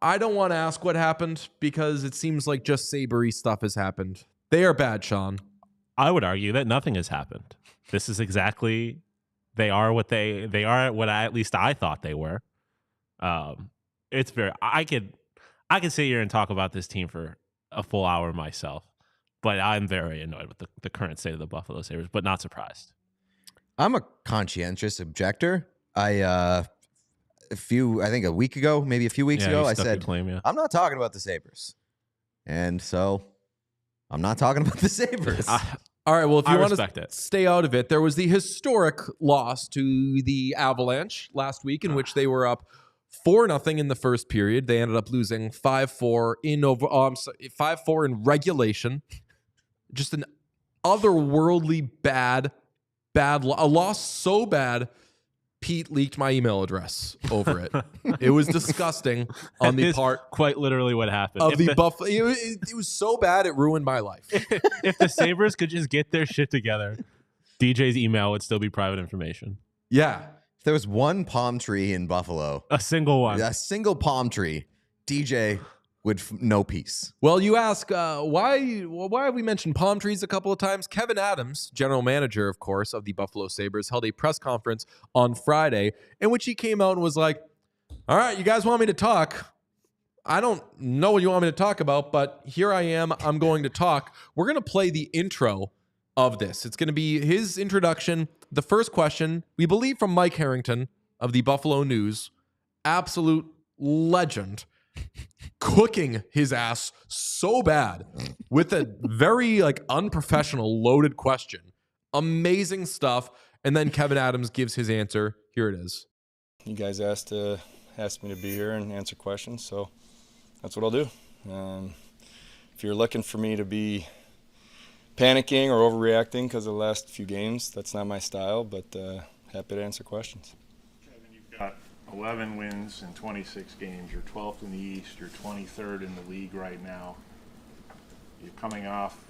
I don't want to ask what happened because it seems like just Sabre-y stuff has happened. They are bad, Sean. I would argue that nothing has happened. This is exactly, they are what at least I thought they were. It's very, I could sit here and talk about this team for a full hour myself, but I'm very annoyed with the current state of the Buffalo Sabres, but not surprised. I'm a conscientious objector. I think a week ago, maybe a few weeks ago, I said, I'm not talking about the Sabres. And so I'm not talking about the Sabres. All right, well, if you want to stay out of it, there was the historic loss to the Avalanche last week in which they were up 4-0 in the first period. They ended up losing 5-4 in regulation. Just an otherworldly bad a loss so bad Pete leaked my email address over it. It was disgusting on the part. Quite literally what happened. Of the Buffalo. It was so bad, it ruined my life. If the Sabres could just get their shit together, DJ's email would still be private information. Yeah. If there was one palm tree in Buffalo. A single one. A single palm tree. DJ would know peace. Well, you ask, why have we mentioned palm trees a couple of times? Kevin Adams, general manager, of course, of the Buffalo Sabres, held a press conference on Friday in which he came out and was like, all right, you guys want me to talk. I don't know what you want me to talk about, but here I am. I'm going to talk. We're going to play the intro of this. It's going to be his introduction. The first question, we believe from Mike Harrington of the Buffalo News, absolute legend, cooking his ass so bad with a very unprofessional loaded question. Amazing stuff. And then Kevin Adams gives his answer. Here it is. You guys asked me to be here and answer questions, so that's what I'll do. If you're looking for me to be panicking or overreacting because of the last few games, that's not my style, but happy to answer questions. Kevin, you've got 11 wins in 26 games. You're 12th in the East. You're 23rd in the league right now. You're coming off,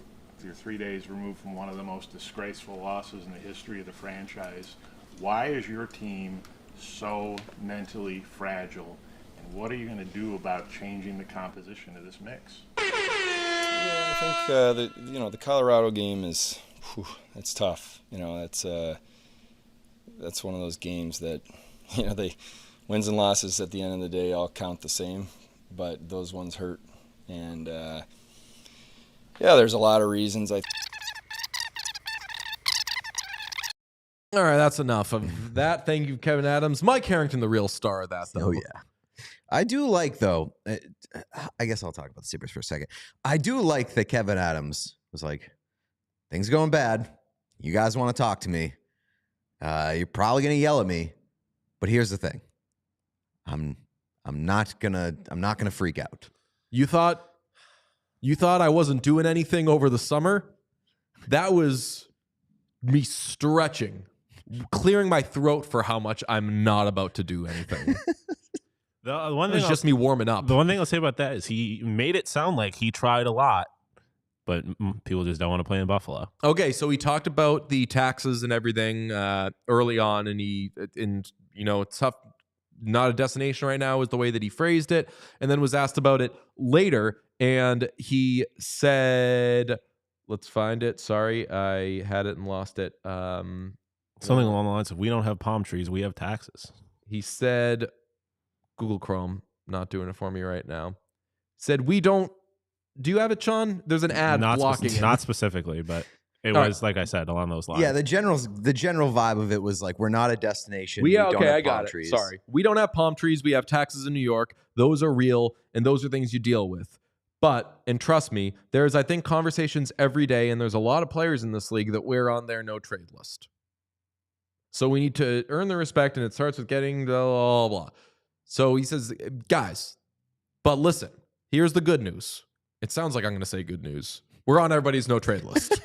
you're 3 days removed from one of the most disgraceful losses in the history of the franchise. Why is your team so mentally fragile, and what are you going to do about changing the composition of this mix? Yeah, I think the Colorado game is that's tough. That's one of those games that they wins and losses at the end of the day all count the same, but those ones hurt. And there's a lot of reasons. All right, that's enough of that. Thank you, Kevin Adams. Mike Harrington, the real star of that, though. Oh, yeah. I do like, though, I guess I'll talk about the Sabres for a second. I do like that Kevin Adams was like, things are going bad. You guys want to talk to me. You're probably going to yell at me. But here's the thing. I'm I'm not gonna freak out. You thought I wasn't doing anything over the summer? That was me stretching, clearing my throat for how much I'm not about to do anything. The one thing It's just me warming up. The one thing I'll say about that is he made it sound like he tried a lot, but people just don't want to play in Buffalo. Okay, so he talked about the taxes and everything early on, and it's tough. Not a destination right now is the way that he phrased it, and then was asked about it later, and he said, let's find it. Sorry, I had it and lost it. Something along the lines of, we don't have palm trees, we have taxes. He said, Google Chrome, not doing it for me right now. Said, we don't, do you have it, Sean? There's an ad blocking it. Not specifically, but it was, like I said, along those lines. Yeah, the general vibe of it was like, we're not a destination. We don't have palm trees. Sorry. We don't have palm trees. We have taxes in New York. Those are real, and those are things you deal with. But, and trust me, there's, I think, conversations every day, and there's a lot of players in this league that we're on their no trade list. So we need to earn the respect, and it starts with getting the blah, blah, blah. So he says, guys, but listen, here's the good news. It sounds like I'm going to say good news. We're on everybody's no trade list.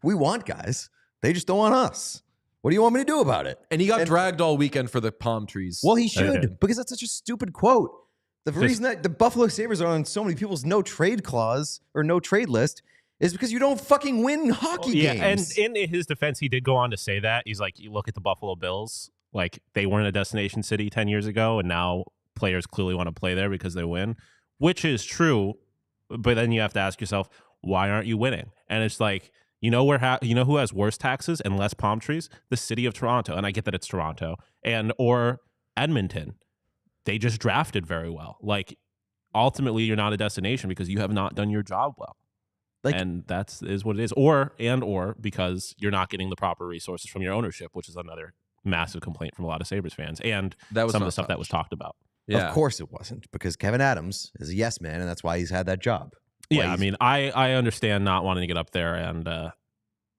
We want guys. They just don't want us. What do you want me to do about it? And he got dragged all weekend for the palm trees. Well, he should, because that's such a stupid quote. The reason that the Buffalo Sabres are on so many people's no trade clause or no trade list is because you don't fucking win hockey games. And in his defense, he did go on to say that. He's like, you look at the Buffalo Bills, like they weren't a destination city 10 years ago, and now players clearly want to play there because they win, which is true. But then you have to ask yourself, why aren't you winning? And it's like, you know who has worse taxes and less palm trees? The city of Toronto. And I get that it's Toronto or Edmonton. They just drafted very well. Like, ultimately, you're not a destination because you have not done your job well. And that is what it is. Or because you're not getting the proper resources from your ownership, which is another massive complaint from a lot of Sabres fans. And that was some of the stuff that was talked about. Yeah. Of course it wasn't, because Kevin Adams is a yes man, and that's why he's had that job. Yeah, I mean, I understand not wanting to get up there and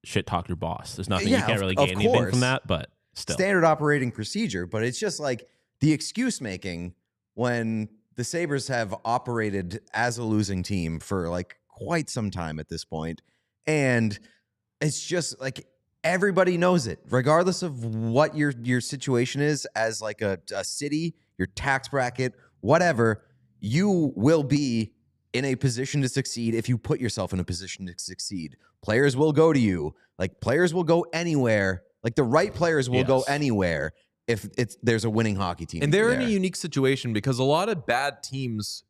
shit talk your boss. There's nothing you can't really gain anything from that, but still. Standard operating procedure, but it's just like the excuse making when the Sabres have operated as a losing team for like quite some time at this point. And it's just like everybody knows it, regardless of what your situation is as like a city, your tax bracket, whatever, you will be in a position to succeed if you put yourself in a position to succeed. Players will go to you. Like, players will go anywhere. Like, the right players will go anywhere if there's a winning hockey team. And they're in a unique situation because a lot of bad teams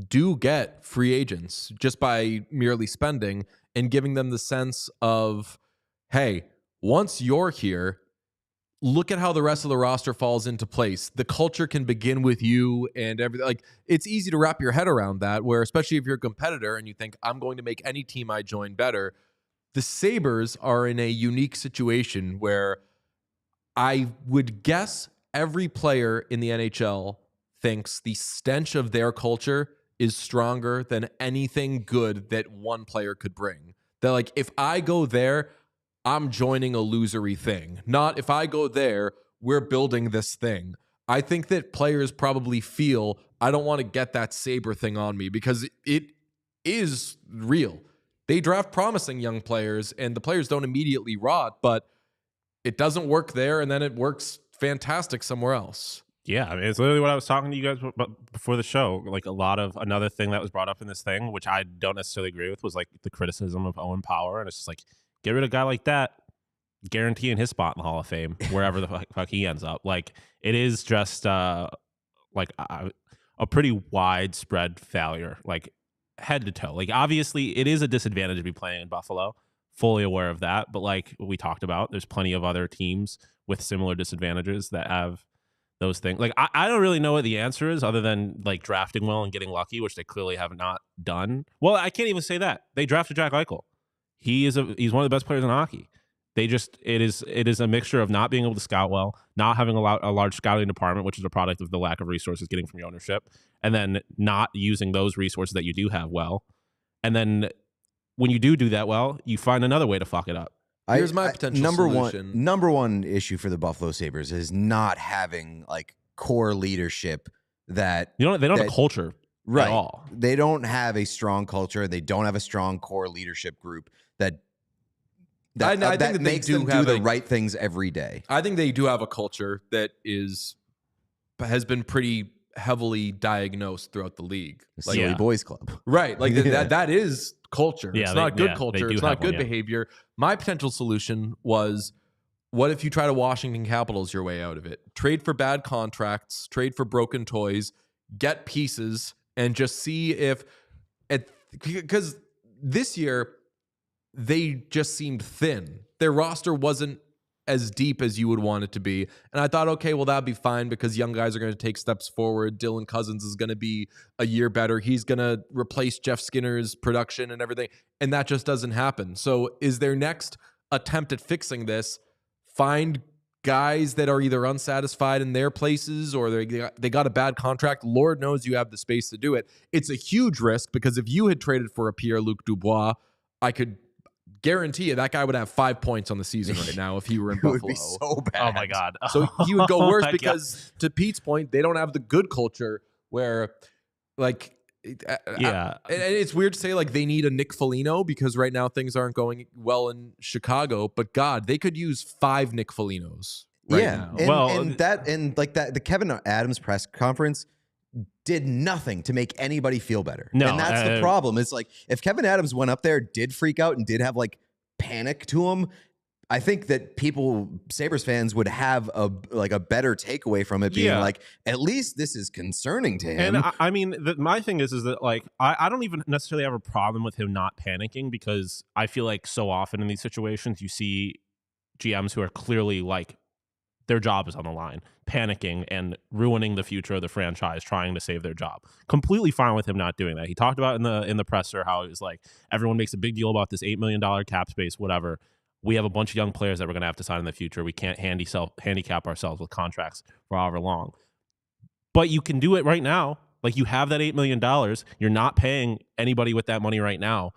do get free agents just by merely spending and giving them the sense of, hey, once you're here, look at how the rest of the roster falls into place. The culture can begin with you and everything. Like, it's easy to wrap your head around that, where especially if you're a competitor and you think, I'm going to make any team I join better. The Sabres are in a unique situation where I would guess every player in the NHL thinks the stench of their culture is stronger than anything good that one player could bring. They're like, if I go there, I'm joining a losery thing. Not if I go there, we're building this thing. I think that players probably feel, I don't want to get that Sabre thing on me, because it is real. They draft promising young players and the players don't immediately rot, but it doesn't work there and then it works fantastic somewhere else. Yeah, I mean, it's literally what I was talking to you guys about before the show. Like, another thing that was brought up in this thing, which I don't necessarily agree with, was like the criticism of Owen Power. And it's just like, get rid of a guy like that, guaranteeing his spot in the Hall of Fame, wherever the fuck he ends up. Like, it is just like a pretty widespread failure, like head to toe. Like, obviously, it is a disadvantage to be playing in Buffalo. Fully aware of that. But like we talked about, there's plenty of other teams with similar disadvantages that have those things. Like, I don't really know what the answer is other than like drafting well and getting lucky, which they clearly have not done. Well, I can't even say that. They drafted Jack Eichel. He's one of the best players in hockey. It is a mixture of not being able to scout well, not having a large scouting department, which is a product of the lack of resources getting from your ownership, and then not using those resources that you do have well. And then when you do that well, you find another way to fuck it up. Here's my potential solution. Number one issue for the Buffalo Sabres is not having like core leadership that they don't have a culture right. at all. They don't have a strong culture. They don't have a strong core leadership group that I think that makes they do them do have the right things every day. I think they do have a culture that has been pretty heavily diagnosed throughout the league. Like Silly Boys Club. Right. Like that is culture. Yeah, it's not good they culture. do It's not have one, good behavior. My potential solution was, what if you try to Washington Capitals your way out of it? Trade for bad contracts, trade for broken toys, get pieces, and just see if because this year they just seemed thin. Their roster wasn't as deep as you would want it to be. And I thought, okay, well, that'd be fine because young guys are going to take steps forward. Dylan Cousins is going to be a year better. He's going to replace Jeff Skinner's production and everything. And that just doesn't happen. So is their next attempt at fixing this, find guys that are either unsatisfied in their places or they got a bad contract? Lord knows you have the space to do it. It's a huge risk because if you had traded for a Pierre-Luc Dubois, I could guarantee you that guy would have 5 points on the season right now if he were in Buffalo. It would be so bad. Oh my God. So he would go worse my because, to Pete's point, they don't have the good culture where, like, Yeah. and it's weird to say like they need a Nick Foligno because right now things aren't going well in Chicago. But God, they could use 5 Nick Folignos right now. The Kevin Adams press conference did nothing to make anybody feel better. No, and that's the problem. It's like if Kevin Adams went up there, did freak out and did have like panic to him, I think that Sabres fans would have a better takeaway from it being like, at least this is concerning to him. And I mean, my thing is that like, I don't even necessarily have a problem with him not panicking because I feel like so often in these situations, you see GMs who are clearly like, their job is on the line, panicking and ruining the future of the franchise, trying to save their job. Completely fine with him not doing that. He talked about in the presser how it was like, everyone makes a big deal about this $8 million cap space, whatever. We have a bunch of young players that we're going to have to sign in the future. We can't handicap ourselves with contracts for however long. But you can do it right now. Like, you have that $8 million. You're not paying anybody with that money right now.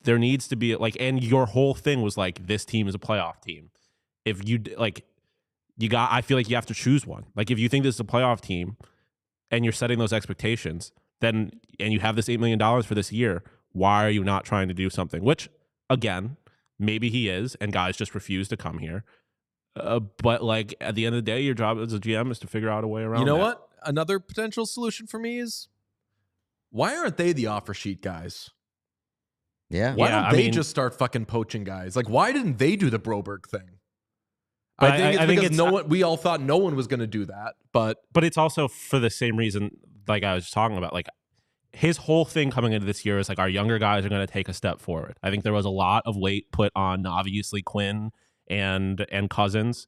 There needs to be like, and your whole thing was like, this team is a playoff team. If you like, I feel like you have to choose one. Like, if you think this is a playoff team and you're setting those expectations, then, and you have this $8 million for this year, why are you not trying to do something? Which, again, maybe he is, and guys just refuse to come here. But like, at the end of the day, your job as a GM is to figure out a way around. You know that. what? Another potential solution for me is, why aren't they the offer sheet guys? Yeah. Why don't they just start fucking poaching guys? Like, why didn't they do the Broberg thing? But I think it's because we all thought no one was going to do that, but it's also for the same reason, like I was just talking about, like his whole thing coming into this year is like, our younger guys are going to take a step forward. I think there was a lot of weight put on obviously Quinn and Cousins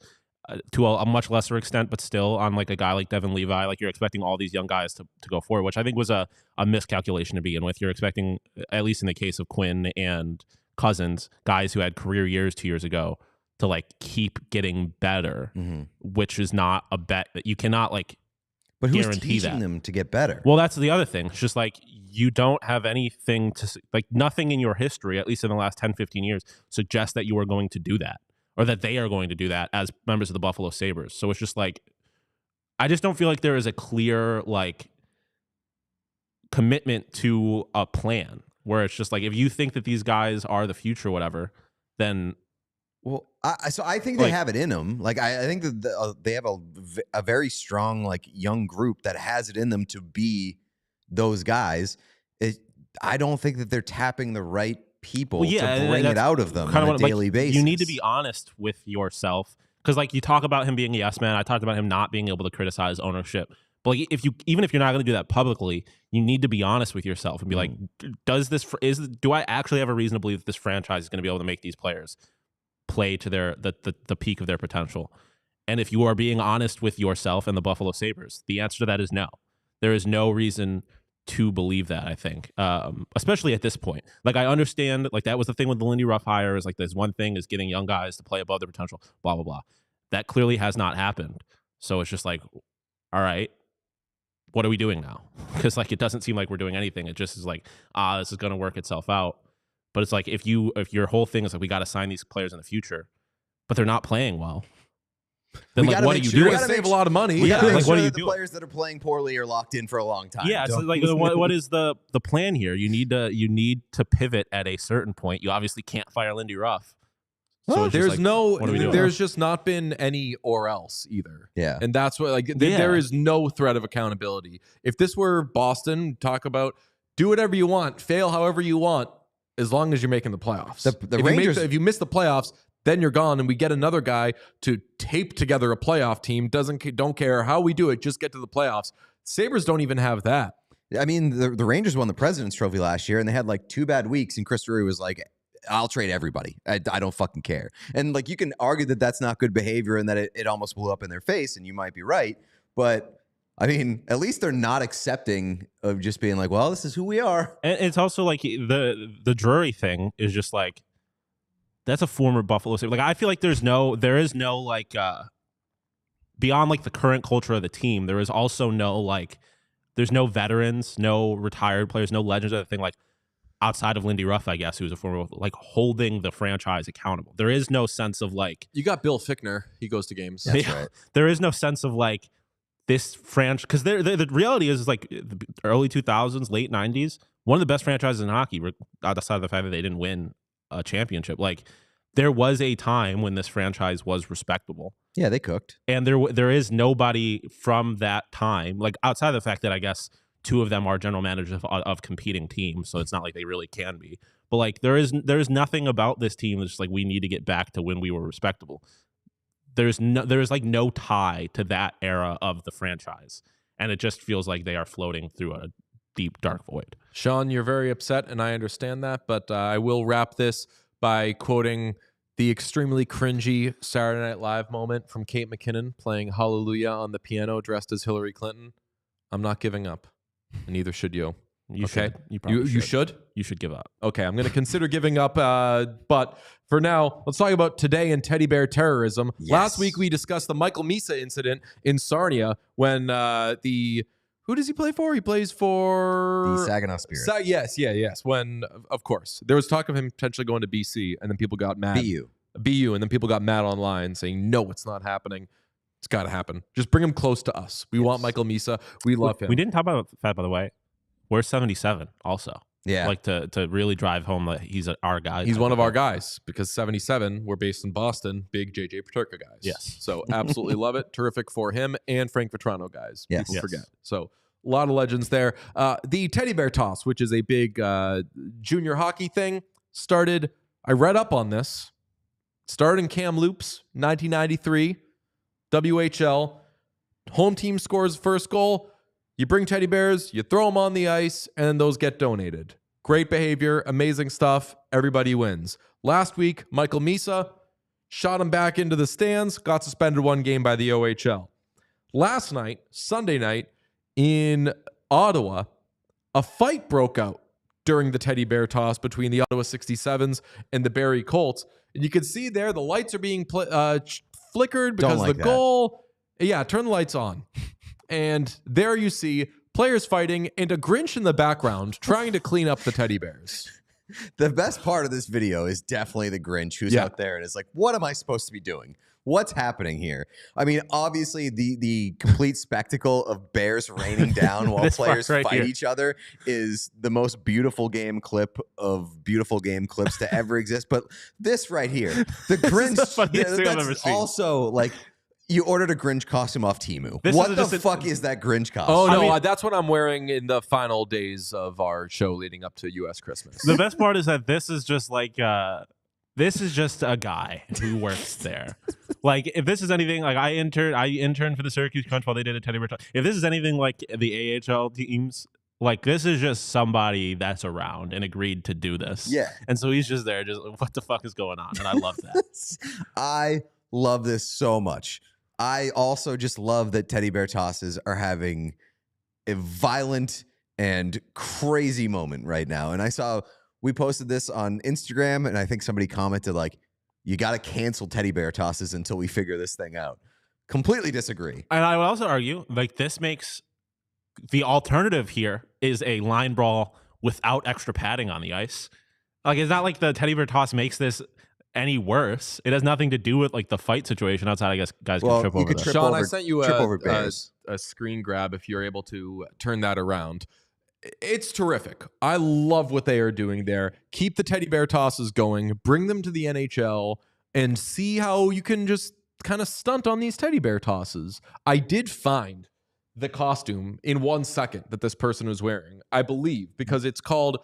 to a much lesser extent, but still on like a guy like Devin Levi. Like, you're expecting all these young guys to go forward, which I think was a miscalculation to begin with. You're expecting, at least in the case of Quinn and Cousins, guys who had career years 2 years ago, to like keep getting better, which is not a bet that you cannot like. But who's guarantee teaching them to get better? Well, that's the other thing. It's just like, you don't have anything to, like, nothing in your history, at least in the last 10, 15 years, suggests that you are going to do that, or that they are going to do that as members of the Buffalo Sabres. So it's just like, I just don't feel like there is a clear like commitment to a plan where it's just like, if you think that these guys are the future or whatever, then. Well, I think they have it in them. Like, I think that they have a very strong, like, young group that has it in them to be those guys. I don't think that they're tapping the right people to bring it out of them on a daily basis. You need to be honest with yourself, because like, you talk about him being a yes man. I talked about him not being able to criticize ownership. But like, even if you're not going to do that publicly, you need to be honest with yourself and be like, do I actually have a reason to believe that this franchise is going to be able to make these players play to the peak of their potential? And if you are being honest with yourself and the Buffalo Sabres, the answer to that is no. There is no reason to believe that, I think, especially at this point. Like, I understand, like, that was the thing with the Lindy Ruff hire, is like, there's one thing is getting young guys to play above their potential, blah, blah, blah. That clearly has not happened. So it's just like, all right, what are we doing now? Because like, it doesn't seem like we're doing anything. It just is like, this is going to work itself out. But it's like, if your whole thing is like, we got to sign these players in the future, but they're not playing well, then We like gotta what make do you sure- do? we You're gotta gonna save make a lot of money. We Yeah, gotta make like, sure what do you that the do? players that are playing poorly are locked in for a long time. Yeah, so Don't- like what is the plan here? You need to pivot at a certain point. You obviously can't fire Lindy Ruff. So it's just There's like, no, what are we doing? there's just not been any or else either. Yeah. And that's what, like, Yeah. there is no threat of accountability. If this were Boston, talk about do whatever you want, fail however you want, as long as you're making the playoffs. The if Rangers- if you miss the playoffs, then you're gone, and we get another guy to tape together a playoff team. Don't care how we do it, just get to the playoffs. Sabres don't even have that. I mean, the Rangers won the President's Trophy last year, and they had like 2 bad weeks, and Chris Drury was like, I'll trade everybody. I don't fucking care. And like, you can argue that that's not good behavior and that it almost blew up in their face, and you might be right. But I mean, at least they're not accepting of just being like, well, this is who we are. And it's also like the Drury thing is just like, that's a former Buffalo Sabre. Like, I feel like there is no like beyond like the current culture of the team, there is also no like, there's no veterans, no retired players, no legends of the thing, like outside of Lindy Ruff, I guess, who's a former, like holding the franchise accountable. There is no sense of like, You got Bill Fichtner. He goes to games. That's right. there is no sense of like this franchise, because the reality is like the early 2000s, late 90s, one of the best franchises in hockey, outside of the fact that they didn't win a championship. Like, there was a time when this franchise was respectable. Yeah, they cooked. And there is nobody from that time, like outside of the fact that I guess 2 of them are general managers of competing teams, so it's not like they really can be. But like there is nothing about this team that's just like, we need to get back to when we were respectable. There's like no tie to that era of the franchise, and it just feels like they are floating through a deep dark void. Sean, you're very upset, and I understand that, but I will wrap this by quoting the extremely cringy Saturday Night Live moment from Kate McKinnon playing Hallelujah on the piano dressed as Hillary Clinton. I'm not giving up, and neither should you. You okay? should. You probably You should? You should give up. Okay, I'm going to consider giving up, but for now, let's talk about today in teddy bear terrorism. Yes. Last week, we discussed the Michael Misa incident in Sarnia when who does he play for? He plays for The Saginaw Spirit. Yes. When, of course, there was talk of him potentially going to BC, and then people got mad. BU, and then people got mad online saying, no, it's not happening. It's got to happen. Just bring him close to us. We want Michael Misa. We love him. We didn't talk about that, by the way. We're 77 also. Yeah. Like to really drive home that he's our guy. He's one of our guys because 77, we're based in Boston, big JJ Peterka guys. Yes. So absolutely love it. Terrific for him and Frank Vetrano guys. Yes. People Yes. forget. So a lot of legends there. The teddy bear toss, which is a big junior hockey thing, started, I read up on this, started in Kamloops, 1993, WHL. Home team scores first goal. You bring teddy bears, you throw them on the ice, and those get donated. Great behavior, amazing stuff. Everybody wins. Last week, Michael Misa shot him back into the stands, got suspended 1 game by the OHL. Last night, Sunday night, in Ottawa, a fight broke out during the teddy bear toss between the Ottawa 67s and the Barrie Colts. And you can see there the lights are being flickered because like the goal. Yeah, turn the lights on. And there you see players fighting and a Grinch in the background trying to clean up the teddy bears. The best part of this video is definitely the Grinch who's Yeah. out there and is like, what am I supposed to be doing? What's happening here? I mean, obviously, the complete spectacle of bears raining down while This part players right fight here. each other is the most beautiful game clip of beautiful game clips to ever exist. But this right here, the Grinch, the funniest thing I've that's ever seen. also like, you ordered a Grinch costume off Temu. This What is the just a- fuck is that Grinch costume? Oh, no, I mean- that's what I'm wearing in the final days of our show leading up to U.S. Christmas. The best part is that this is just like this is just a guy who works there. Like, if this is anything, like I interned for the Syracuse Crunch while they did a teddy bear toss. If this is anything like the AHL teams, like this is just somebody that's around and agreed to do this. Yeah. And so he's just there, just what the fuck is going on? And I love that. I love this so much. I also just love that teddy bear tosses are having a violent and crazy moment right now. And I saw we posted this on Instagram, and I think somebody commented like, you got to cancel teddy bear tosses until we figure this thing out. Completely disagree. And I would also argue, like, this makes the alternative here is a line brawl without extra padding on the ice. Like, it's not like the teddy bear toss makes this any worse. It has nothing to do with like the fight situation outside. I guess guys can trip over that. Sean, I sent you bears. a screen grab if you're able to turn that around. It's terrific. I love what they are doing there. Keep the teddy bear tosses going. Bring them to the NHL and see how you can just kind of stunt on these teddy bear tosses. I did find the costume in 1 second that this person was wearing, I believe, because it's not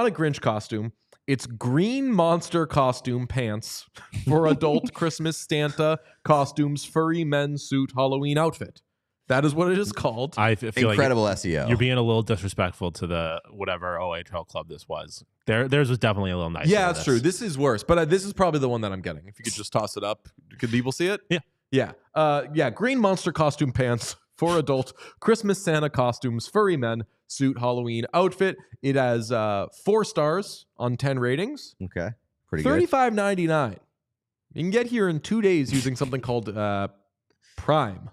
a Grinch costume. It's green monster costume pants for adult Christmas Santa costumes, furry men's suit Halloween outfit. That is what it is called. I feel Incredible like SEO. You're being a little disrespectful to the whatever OHL club this was. Theirs was definitely a little nicer. Yeah, that's true. This is worse, but this is probably the one that I'm getting. If you could just toss it up, could people see it? Yeah. Green monster costume pants for adult Christmas Santa costumes, furry men suit Halloween outfit. It has 4 stars on 10 ratings. Okay, pretty good. $35.99. You can get here in 2 days using something called Prime.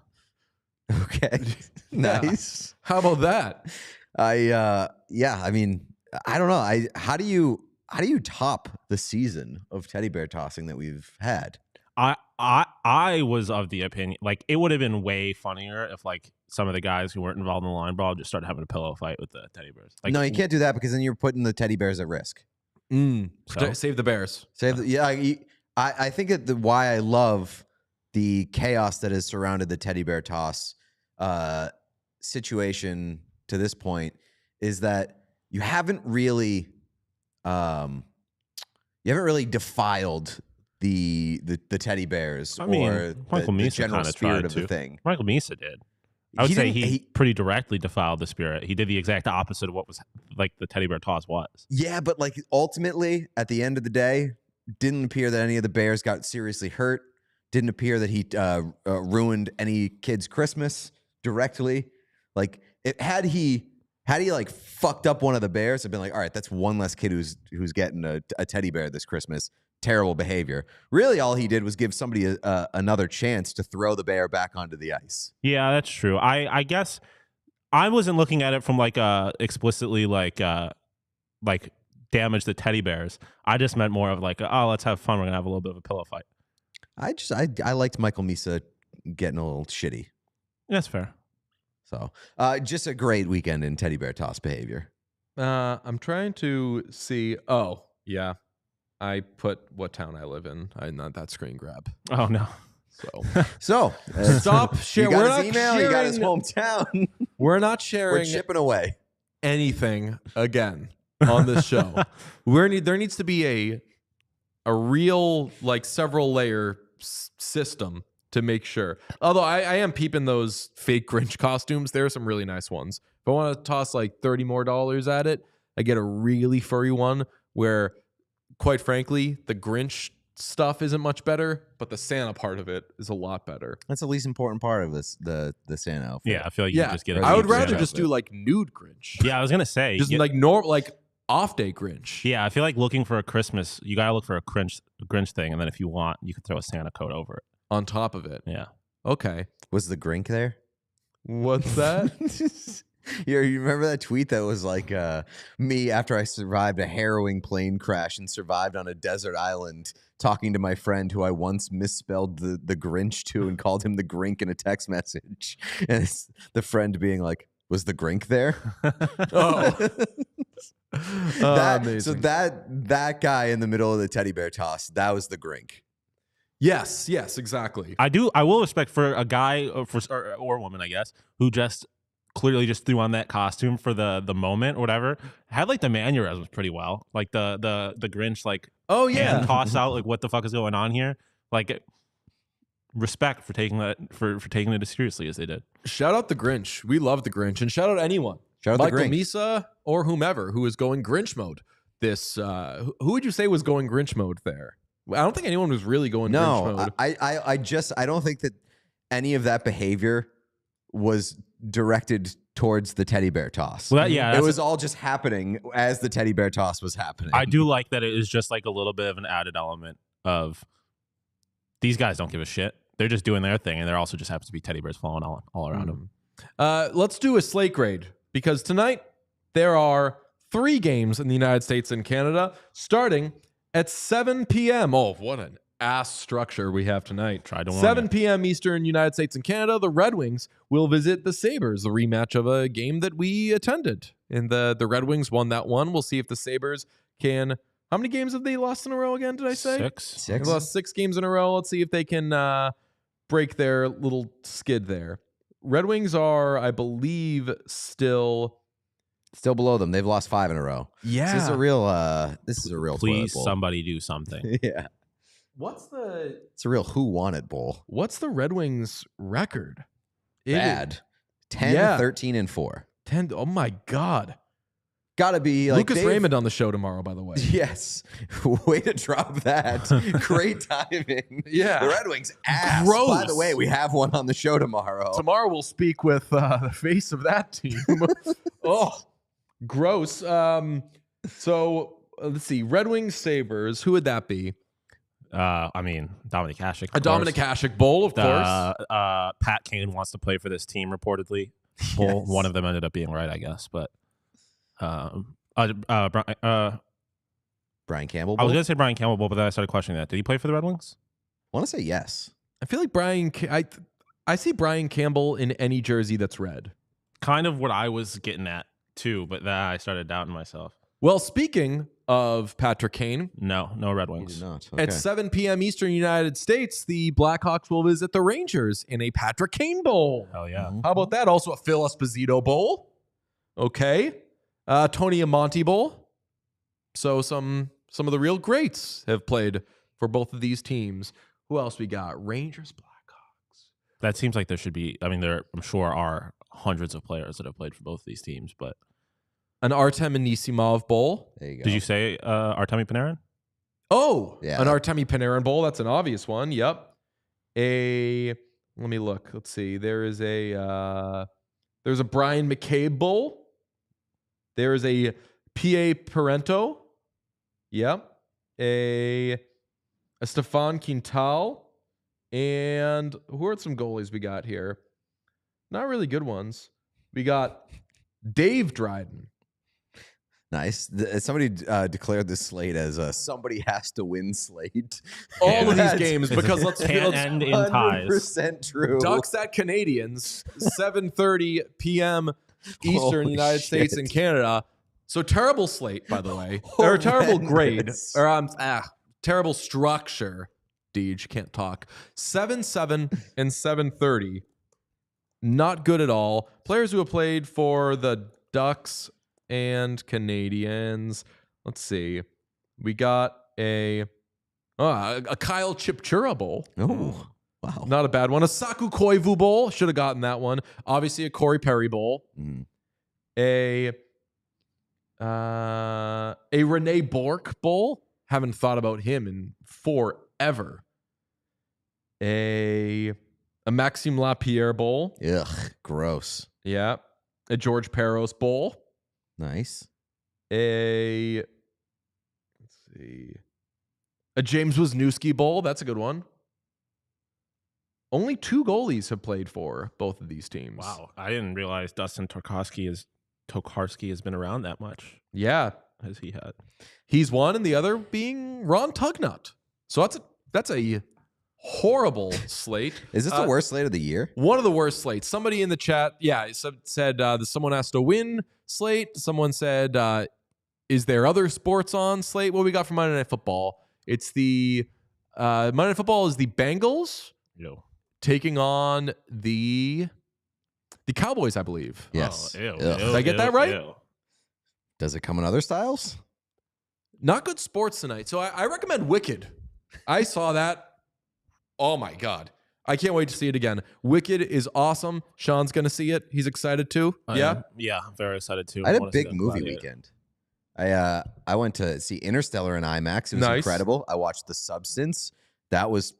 Okay, nice. How about that? I mean, I don't know. How do you top the season of teddy bear tossing that we've had? I was of the opinion like it would have been way funnier if like some of the guys who weren't involved in the line brawl just started having a pillow fight with the teddy bears. Like, no, you can't do that because then you're putting the teddy bears at risk. So? Save the bears. I think that why I love the chaos that has surrounded the teddy bear toss situation to this point is that you haven't really defiled the teddy bears or the general spirit of the thing. Michael Misa did. I would say he pretty directly defiled the spirit. He did the exact opposite of what was like the teddy bear toss was. Yeah, but like ultimately at the end of the day, didn't appear that any of the bears got seriously hurt. Didn't appear that he ruined any kid's Christmas directly. Like had he like fucked up one of the bears, I've been like, all right, that's one less kid who's getting a teddy bear this Christmas. Terrible behavior. Really, all he did was give somebody another chance to throw the bear back onto the ice. Yeah, that's true. I guess I wasn't looking at it from like explicitly like damage the teddy bears. I just meant more of like, oh, let's have fun. We're gonna have a little bit of a pillow fight. I liked Michael Misa getting a little shitty. That's fair. So just a great weekend in teddy bear toss behavior. I'm trying to see. Oh, yeah. I put what town I live in. Not that screen grab. Oh, no. So stop sharing. You got his email. You got his hometown. We're not sharing. We're chipping away anything again on this show. There needs to be a real like several layer system to make sure. Although I am peeping those fake Grinch costumes. There are some really nice ones. If I want to toss like $30 more at it, I get a really furry one where, quite frankly, the Grinch stuff isn't much better, but the Santa part of it is a lot better. That's the least important part of this, the Santa outfit. Yeah, I feel like you just get it. I would rather just do like nude Grinch. Yeah, I was gonna say just like off day Grinch. Yeah, I feel like looking for a Christmas, you gotta look for a Grinch thing, and then if you want, you can throw a Santa coat over it. On top of it. Yeah. Okay. Was the Grink there? What's that? You remember that tweet that was like me after I survived a harrowing plane crash and survived on a desert island, talking to my friend who I once misspelled the Grinch to and called him the Grink in a text message, and it's the friend being like, "Was the Grink there?" Amazing. So that guy in the middle of the teddy bear toss, that was the Grink. Yes, exactly. I will respect for a guy or woman, I guess, who just clearly just threw on that costume for the moment or whatever. Had like the mannerisms pretty well. Like the Grinch, like, oh yeah, hand toss out, like, what the fuck is going on here? Like, respect for taking that for taking it as seriously as they did. Shout out the Grinch. We love the Grinch, and shout out anyone. Shout out Michael the Grinch. Misa or whomever who is going Grinch mode. This who would you say was going Grinch mode there? I don't think anyone was really going Grinch mode. I don't think that any of that behavior was directed towards the teddy bear toss. Well, yeah, it was all just happening as the teddy bear toss was happening. I do like that it is just like a little bit of an added element of these guys don't give a shit. They're just doing their thing, and there also just happens to be teddy bears falling all around them. Let's do a slate grade, because tonight there are 3 games in the United States and Canada, starting at 7 p.m. Oh, what an ass structure we have tonight. Tried to warn 7 you. p.m. Eastern, United States and Canada, the Red Wings will visit the Sabres, the rematch of a game that we attended. And the Red Wings won that one. We'll see if the Sabres can... How many games have they lost in a row again, did I say? 6. They lost 6 games in a row. Let's see if they can break their little skid there. Red Wings are, I believe, still below them. They've lost 5 in a row. Yeah. This is a real Please, toilet bowl. somebody do something. Yeah. It's a real who won it bowl. What's the Red Wings record? Bad. 10, 13, and 4. 10. Oh my God. Gotta be like Lucas Raymond on the show tomorrow, by the way. Yes. Way to drop that. Great timing. Yeah. The Red Wings ass. Gross. By the way, we have one on the show tomorrow. Tomorrow we'll speak with the face of that team. Oh, gross. So let's see. Red Wings Sabres. Who would that be? I mean, Dominic Hasek. A Dominic Hasek Bowl, of course. Pat Kane wants to play for this team, reportedly. Well, one of them ended up being right, I guess. But Brian Campbell Bowl? I was going to say Brian Campbell Bowl, but then I started questioning that. Did he play for the Red Wings? I want to say yes. I feel like I see Brian Campbell in any jersey that's red. Kind of what I was getting at, too, but then I started doubting myself. Well, speaking of Patrick Kane. No Red Wings. He did not. Okay. At 7 p.m. Eastern United States, the Blackhawks will visit the Rangers in a Patrick Kane Bowl. Hell yeah. How about that? Also a Phil Esposito Bowl. Okay. Tony Amonte Bowl. So some of the real greats have played for both of these teams. Who else we got? Rangers, Blackhawks. That seems like there should be, I mean, there I'm sure are hundreds of players that have played for both of these teams, but An Artem Anisimov Bowl. There you go. did you say Artemi Panarin? Oh, Yeah. an Artemi Panarin Bowl. That's an obvious one. Yep. Let me look. Let's see. There's a Brian McCabe Bowl. There is a P.A. Parento. Yep. A Stefan Quintal. And who are some goalies we got here? Not really good ones. We got Dave Dryden. Nice. Somebody declared this slate as somebody has to win slate. All of these That's games, because let's Can't end in ties. 100% true. Ducks at Canadians, 7:30 p.m. Eastern, Holy United States shit. and Canada. So terrible slate, by the way, or a terrible grade, Horrendous. or terrible structure. Deej can't talk. 7-7 and 7:30. Not good at all. Players who have played for the Ducks and Canadians. Let's see. We got a Kyle Chipchura Bowl. Oh, wow. Not a bad one. A Saku Koivu Bowl. Should have gotten that one. Obviously, a Corey Perry Bowl. Mm. A Rene Bourque Bowl. Haven't thought about him in forever. A Maxime Lapierre Bowl. Ugh, gross. Yeah. A George Peros Bowl. Nice. A James Wisniewski Bowl. That's a good one. Only 2 goalies have played for both of these teams. Wow. I didn't realize Dustin Tokarski has been around that much Yeah. as he had. He's one, and the other being Ron Tugnut. So that's a horrible slate. Is this the worst slate of the year? One of the worst slates. Somebody in the chat, said someone has to win slate. Someone said, is there other sports on slate? What we got for Monday Night Football? It's the Monday Night Football is the Bengals taking on the Cowboys, I believe. Yes. Oh, ew, Ugh. Did I get that right? Ew. Does it come in other styles? Not good sports tonight. So I recommend Wicked. I saw that. Oh my God. I can't wait to see it again. Wicked is awesome. Sean's going to see it. He's excited too. Yeah. Yeah, very excited too. I had a wanna see big that movie Gladiator. weekend. I went to see Interstellar in IMAX. It was Nice. incredible. I watched The Substance. That was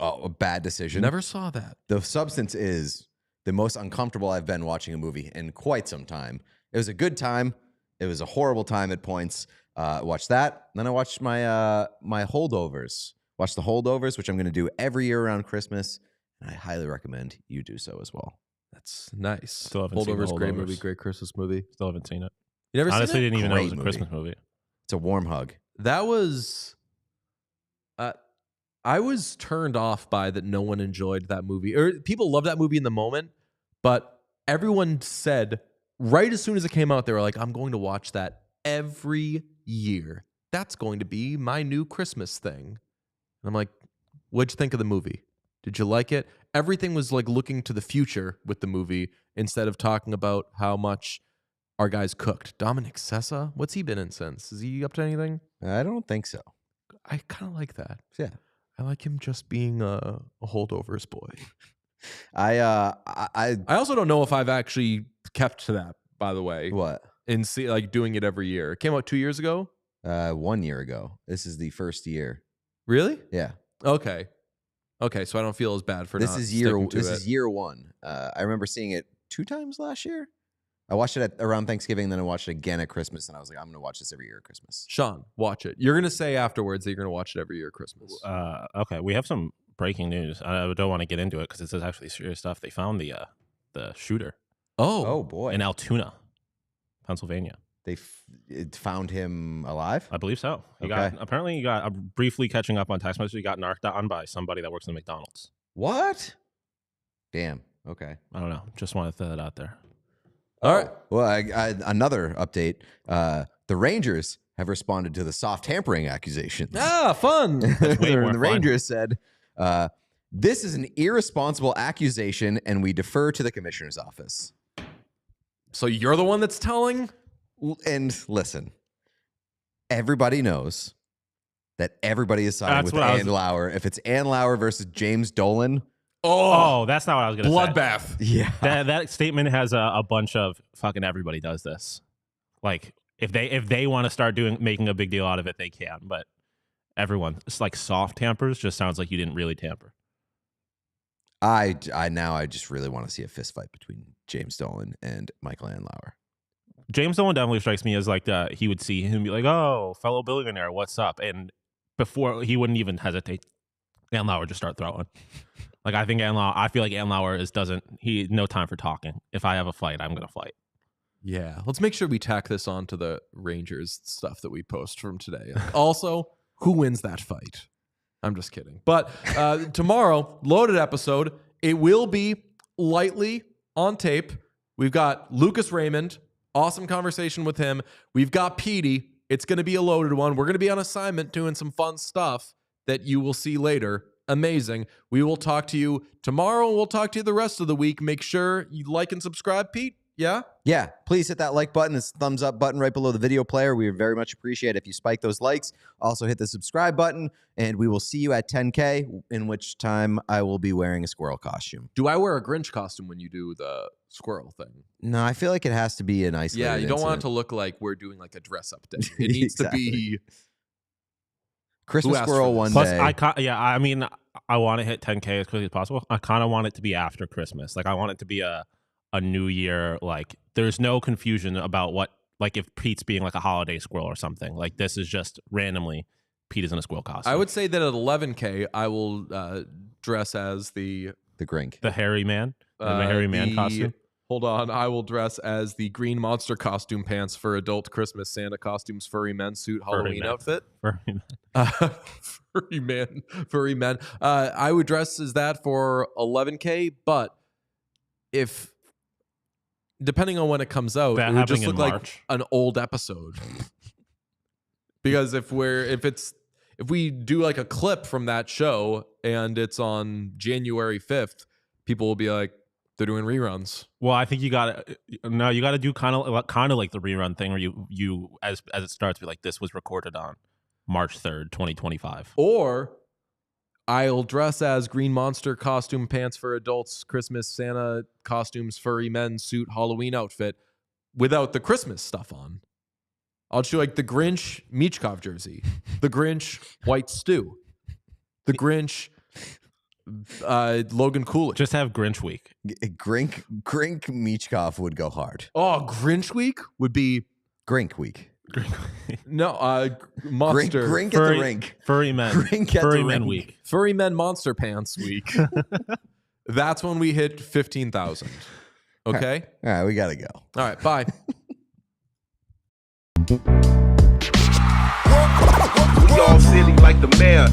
a bad decision. Never saw that. The Substance is the most uncomfortable I've been watching a movie in quite some time. It was a good time. It was a horrible time at points. Watched that. Then I watched my my Holdovers. Watched The Holdovers, which I'm going to do every year around Christmas. And I highly recommend you do so as well. That's nice. Still haven't seen Holdovers, The great Holdovers. movie, great Christmas movie. Still haven't seen it. You never Honestly, seen it? didn't even know it Great was a movie. Christmas movie. It's a warm hug. That was I was turned off by that no one enjoyed that movie. Or people love that movie in the moment, but everyone said right as soon as it came out, they were like, I'm going to watch that every year. That's going to be my new Christmas thing. And I'm like, what'd you think of the movie? Did you like it? Everything was like looking to the future with the movie instead of talking about how much our guys cooked. Dominic Sessa, what's he been in since? Is he up to anything? I don't think so. I kind of like that. Yeah. I like him just being a holdovers boy. I also don't know if I've actually kept to that, by the way. What? And see, like doing it every year. It came out 2 years ago? 1 year ago. This is the first year. Really? Yeah. Okay, so I don't feel as bad for this not is year. sticking to This it. is year one. I remember seeing it 2 times last year. I watched it around Thanksgiving, then I watched it again at Christmas, and I was like, I'm going to watch this every year at Christmas. Sean, watch it. You're going to say afterwards that you're going to watch it every year at Christmas. Okay, we have some breaking news. I don't want to get into it because this is actually serious stuff. They found the shooter. Oh boy! In Altoona, Pennsylvania. They found him alive? I believe so. He Okay. got briefly catching up on text messages. He got narked on by somebody that works in McDonald's. What? Damn. Okay. I don't know. Just want to throw that out there. All right. Well, another update. The Rangers have responded to the soft tampering accusations. Ah, fun. The Rangers said, this is an irresponsible accusation, and we defer to the commissioner's office. So you're the one that's telling? And listen, everybody knows that everybody is siding with Ann Lauer. If it's Ann Lauer versus James Dolan. Oh, that's not what I was going to say. Bloodbath. Yeah. That statement has a bunch of fucking everybody does this. Like if they want to start making a big deal out of it, they can. But everyone, it's like soft tampers just sounds like you didn't really tamper. I just really want to see a fist fight between James Dolan and Michael Ann Lauer. James Dolan definitely strikes me as like he would see him and be like, "Oh, fellow billionaire, what's up?" And before he wouldn't even hesitate, Ann Lauer just start throwing. Like I feel like Ann Lauer he no time for talking. If I have a fight, I'm gonna fight. Yeah, let's make sure we tack this on to the Rangers stuff that we post from today. Also, who wins that fight? I'm just kidding. But tomorrow, loaded episode. It will be lightly on tape. We've got Lucas Raymond. Awesome conversation with him. We've got Petey. It's going to be a loaded one. We're going to be on assignment doing some fun stuff that you will see later. Amazing. We will talk to you tomorrow. We'll talk to you the rest of the week. Make sure you like and subscribe, Pete. Yeah? Yeah. Please hit that like button. This thumbs up button right below the video player. We would very much appreciate it if you spike those likes. Also hit the subscribe button, and we will see you at 10K, in which time I will be wearing a squirrel costume. Do I wear a Grinch costume when you do the squirrel thing? No, I feel like it has to be an isolated Yeah, you don't want it incident. to look like we're doing like a dress up day. It needs to be Christmas squirrel one Plus, day. I want to hit 10K as quickly as possible. I kind of want it to be after Christmas. Like I want it to be a new year. Like there's no confusion about what, like if Pete's being like a holiday squirrel or something. Like this is just randomly Pete is in a squirrel costume. I would say that at 11K, I will dress as the Grink, the hairy man, the hairy man costume. Hold on, I will dress as the green monster costume pants for adult Christmas Santa costumes, furry men suit Halloween outfit. Furry men. I would dress as that for 11K, but if depending on when it comes out, That it would just happening look in like March. an old episode. Because if we do like a clip from that show and it's on January 5th, people will be like, they're doing reruns. Well, I think you got to do kind of like the rerun thing where you as it starts be like this was recorded on March 3rd, 2025. Or I'll dress as green monster costume pants for adults, Christmas Santa costumes, furry men suit Halloween outfit without the Christmas stuff on. I'll show like the Grinch Michkov jersey, the Grinch white stew, the Grinch Logan Coolidge. Just have Grinch week. Grink Michkov would go hard. Oh, Grinch week would be Grink week. No, monster. Grink at the rink. Furry men. Grink at Furry the men rink. week. Furry men monster pants week. That's when we hit 15,000. Okay? All right, we got to go. All right, bye. We all silly like the mayor.